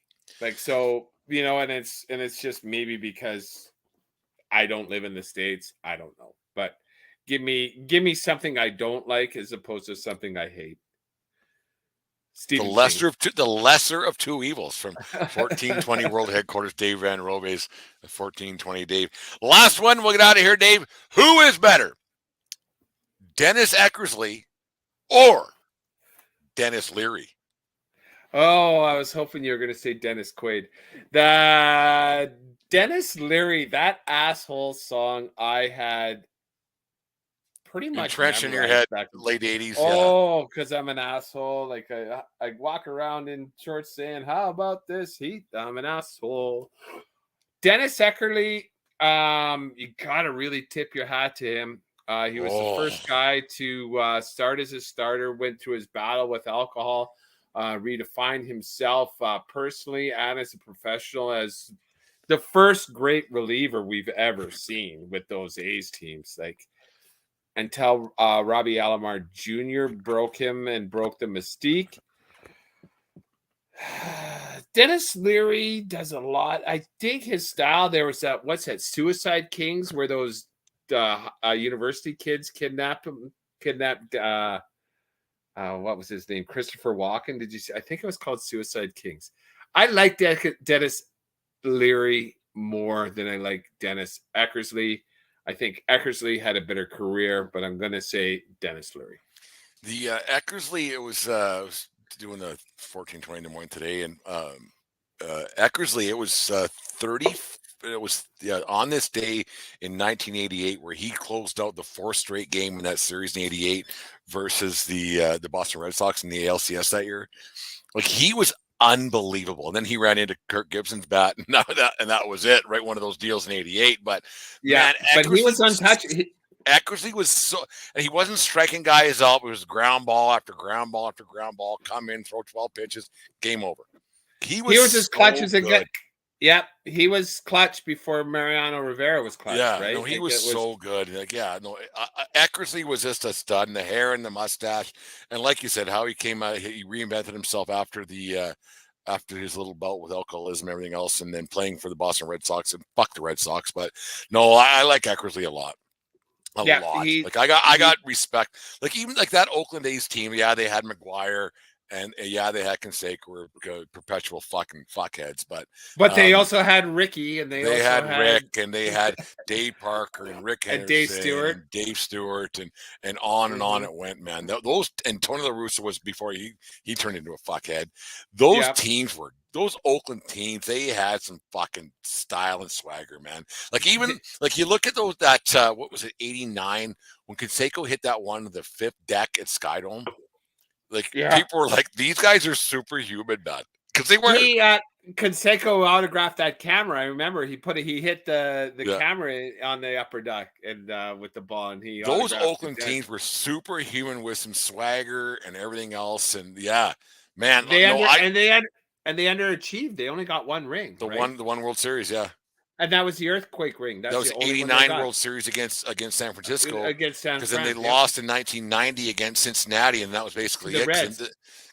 Like, so, and it's just maybe because I don't live in the States. I don't know. But give me something I don't like as opposed to something I hate. The lesser of two evils from 1420 World Headquarters, Dave Van Robe's 1420 Dave. Last one, we'll get out of here, Dave. Who is better? Dennis Eckersley or Dennis Leary? Oh, I was hoping you were going to say Dennis Quaid. The Dennis Leary, that asshole song I had pretty much entrenched in your head back in the late 80s. Oh, because I'm an asshole. Like I walk around in shorts saying, how about this heat? I'm an asshole. Dennis Eckersley, you got to really tip your hat to him. He was the first guy to start as a starter, went through his battle with alcohol, redefined himself personally and as a professional as the first great reliever we've ever seen with those A's teams. Like, until Robbie Alomar Jr. broke him and broke the mystique. Dennis Leary does a lot. I dig his style. There was that, Suicide Kings, where those university kids kidnapped what was his name? Christopher Walken. Did you see? I think it was called Suicide Kings. I like Dennis Leary more than I like Dennis Eckersley. I think Eckersley had a better career, but I'm going to say Dennis Leary. The Eckersley, it was doing the 1420 in the morning today, and Eckersley, it was 30. It was on this day in 1988 where he closed out the fourth straight game in that series in '88 versus the Boston Red Sox in the ALCS that year. Like, he was unbelievable, and then he ran into Kirk Gibson's bat, and that was it. Right, one of those deals in '88. But yeah, man, but he was untouched. Eckersley was so, and he wasn't striking guys out. It was ground ball after ground ball after ground ball. Come in, throw 12 pitches, game over. He was as clutch as a good. Yeah, he was clutch before Mariano Rivera was clutch. Yeah, right? No, he was so good. Like, Eckersley was just a stud, and the hair and the mustache, and like you said, how he came out, he reinvented himself after his little bout with alcoholism, and everything else, and then playing for the Boston Red Sox, and fuck the Red Sox. But no, I like Eckersley a lot. A lot. Like, I got respect. Like, even like that Oakland A's team, yeah, they had McGuire. And yeah, they had Canseco, were perpetual fucking fuckheads, but they also had Ricky, and they also had Rick, and they had Dave Parker and Rick Henderson, and Dave Stewart, and on and on it went, man. Those, and Tony La Russa was before he turned into a fuckhead. Those teams were, those Oakland teams, they had some fucking style and swagger, man. Like, even like you look at those what was it, '89 when Canseco hit that one of the fifth deck at Skydome. Like, people were like, these guys are superhuman, man. Because they were. Canseco autographed that camera. I remember he hit the camera on the upper deck and with the ball, and those Oakland teams were superhuman with some swagger and everything else, and man, they underachieved. They only got one ring. The one World Series, And that was the earthquake ring. That was '89 World Series against San Francisco. Because then they lost in 1990 against Cincinnati, and that was basically the it. Reds.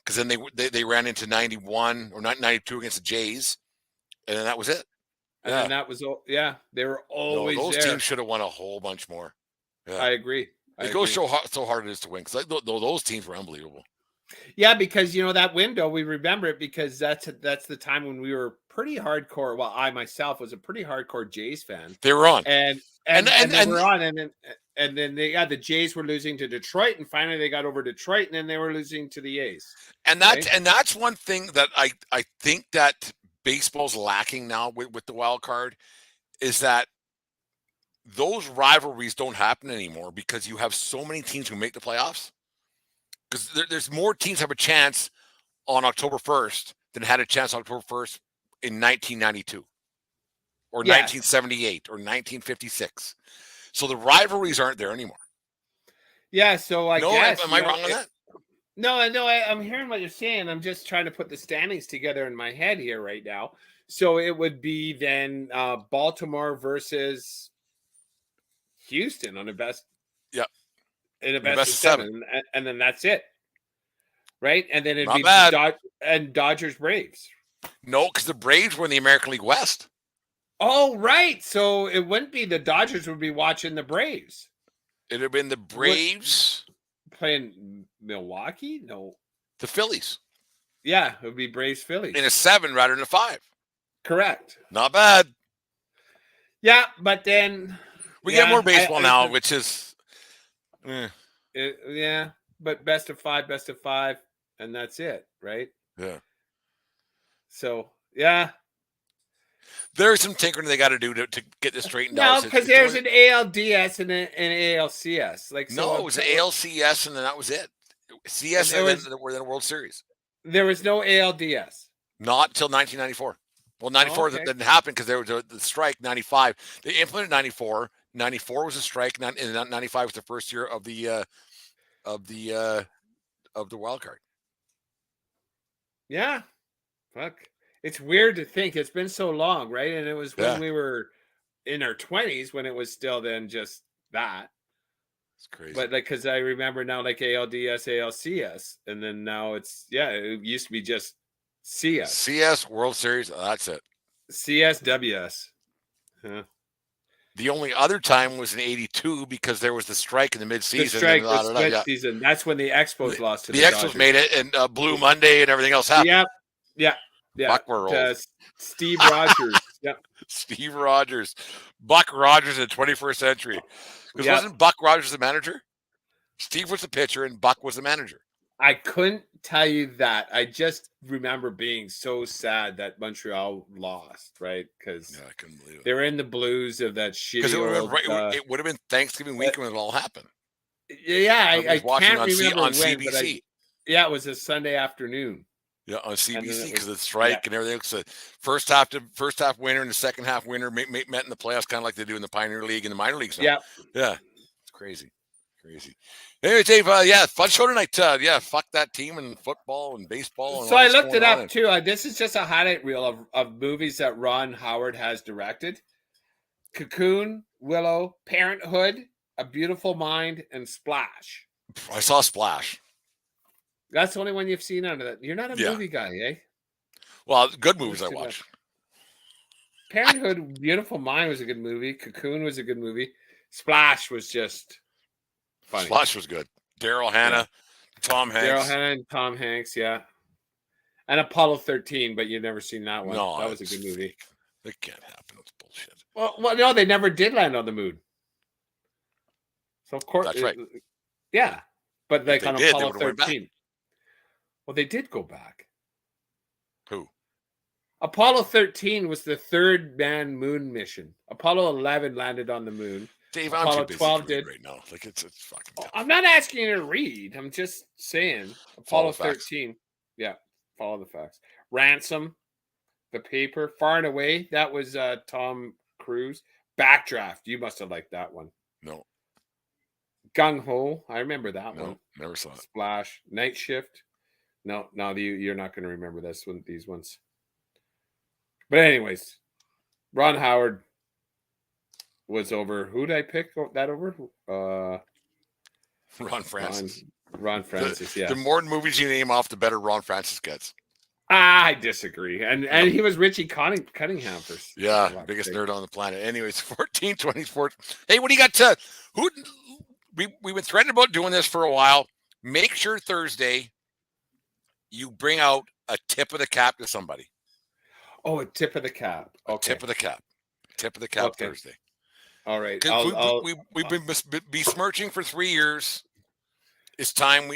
Because then they ran into 91 or 92 against the Jays, and then that was it. And then that was they were always those there. teams should have won a whole bunch more. Yeah. I agree. It goes so hard it is to win, because those teams were unbelievable. Yeah, because that window, we remember it because that's the time when we were pretty hardcore. Well, I myself was a pretty hardcore Jays fan. They were on, and they were on, and then the Jays were losing to Detroit, and finally they got over Detroit, and then they were losing to the A's. And that's one thing that I think that baseball's lacking now with the wild card, is that those rivalries don't happen anymore because you have so many teams who make the playoffs. Because there's more teams have a chance on October 1st than had a chance on October 1st in 1992 or 1978 or 1956. So the rivalries aren't there anymore. Yeah, so I guess. Am I wrong on that? No, I'm hearing what you're saying. I'm just trying to put the standings together in my head here right now. So it would be then Baltimore versus Houston on the best. Yeah. In a best of seven. And then that's it. Right? And then it'd Not be bad. Dodgers Braves. No, because the Braves were in the American League West. Oh, right. So it wouldn't be the Dodgers would be watching the Braves. It'd have been the Braves playing Milwaukee? No. The Phillies. Yeah, it would be Braves Phillies. In a 7 rather than a 5. Correct. Not bad. Yeah, but then we get more baseball now, which is yeah, but best of 5, and that's it, right? Yeah. So yeah. There's some tinkering they got to do to get this straightened out. No, because there's an ALDS and an ALCS. Like no, it was an ALCS, and then that was it. CS, and then we're in the World Series. There was no ALDS. Not until 1994. Well, 94 didn't happen because there was the strike. 95, they implemented 94. 94 was a strike, and 95 was the first year of the wild card. Yeah, fuck. It's weird to think it's been so long, right? And it was when we were in our 20s when it was still then just that. It's crazy. But like, because I remember now, like ALDS, ALCS, and then now it's it used to be just CS. CS World Series. That's it. CSWS. Huh. The only other time was in '82 because there was the strike in the midseason. The strike was midseason. That's when the Expos lost to the Expos Dodgers. made it, and Blue Monday and everything else happened. Yeah. Buck Rogers. Steve Rogers. Yep. Steve Rogers. Buck Rogers in the 21st century. Because wasn't Buck Rogers the manager? Steve was the pitcher and Buck was the manager. I couldn't tell you that. I just remember being so sad that Montreal lost, right? Because I couldn't believe it. They were in the blues of that shitty it would have been Thanksgiving week when it all happened. Yeah, I can't remember on when, CBC. It was a Sunday afternoon. Yeah, on CBC because of the strike and everything. So first half winner and the second half winner met in the playoffs, kind of like they do in the Pioneer League and the minor leagues. Yeah, it's crazy. Anyway, Dave, fun show tonight. Fuck that team and football and baseball. And so I looked it up too. This is just a highlight reel of movies that Ron Howard has directed: Cocoon, Willow, Parenthood, A Beautiful Mind, and Splash. I saw Splash. That's the only one you've seen out of that. You're not a movie guy, eh? Well, good movies I watch. Parenthood, Beautiful Mind was a good movie. Cocoon was a good movie. Splash was just funny. Splash was good. Daryl Hannah, Tom Hanks. Daryl Hannah and Tom Hanks, yeah. And Apollo 13, but you've never seen that one. No, that was a good movie. It can't happen. It's bullshit. Well, no, they never did land on the moon. So of course, that's right. Yeah, but like on Apollo 13. Well, they did go back. Who? Apollo 13 was the third manned moon mission. Apollo 11 landed on the moon. Dave, Apollo I'm too busy 12 to read right now. Like it's fucking tough. I'm not asking you to read. I'm just saying. Apollo 13. Yeah, follow the facts. Ransom, The Paper, Far and Away. That was Tom Cruise. Backdraft. You must have liked that one. No. Gung Ho. I remember that one. Never saw it. Splash. Night Shift. No, you're not going to remember these ones. But anyways, Ron Howard was over. Who did I pick that over? Ron Francis. Ron Francis, yeah. The more movies you name off, the better Ron Francis gets. I disagree. And he was Richie Cunningham for biggest nerd on the planet. Anyways, 1420 Sports. Hey, what do you got we've been threatening about doing this for a while. Make sure Thursday you bring out a tip of the cap to somebody. Oh, a tip of the cap. Okay. Tip of the cap. Tip of the cap Thursday. All right. We've been besmirching for 3 years. It's time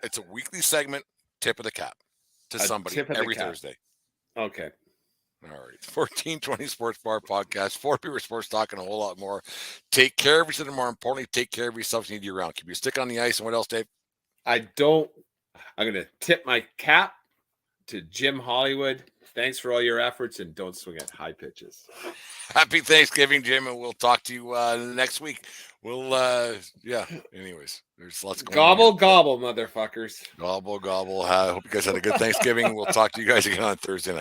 it's a weekly segment, tip of the cap to somebody every Thursday. Okay. All right. 1420 Sports Bar Podcast. 4 Beer Sports Talk and a whole lot more. Take care of each other. More importantly, take care of yourself. You need you around. Keep your stick on the ice. And what else, Dave? I'm going to tip my cap to Jim Hollywood, thanks for all your efforts, and don't swing at high pitches. Happy Thanksgiving, Jim, and we'll talk to you next week. We'll, anyways, there's lots going on. Gobble, motherfuckers. Gobble, gobble. I hope you guys had a good Thanksgiving. We'll talk to you guys again on Thursday night.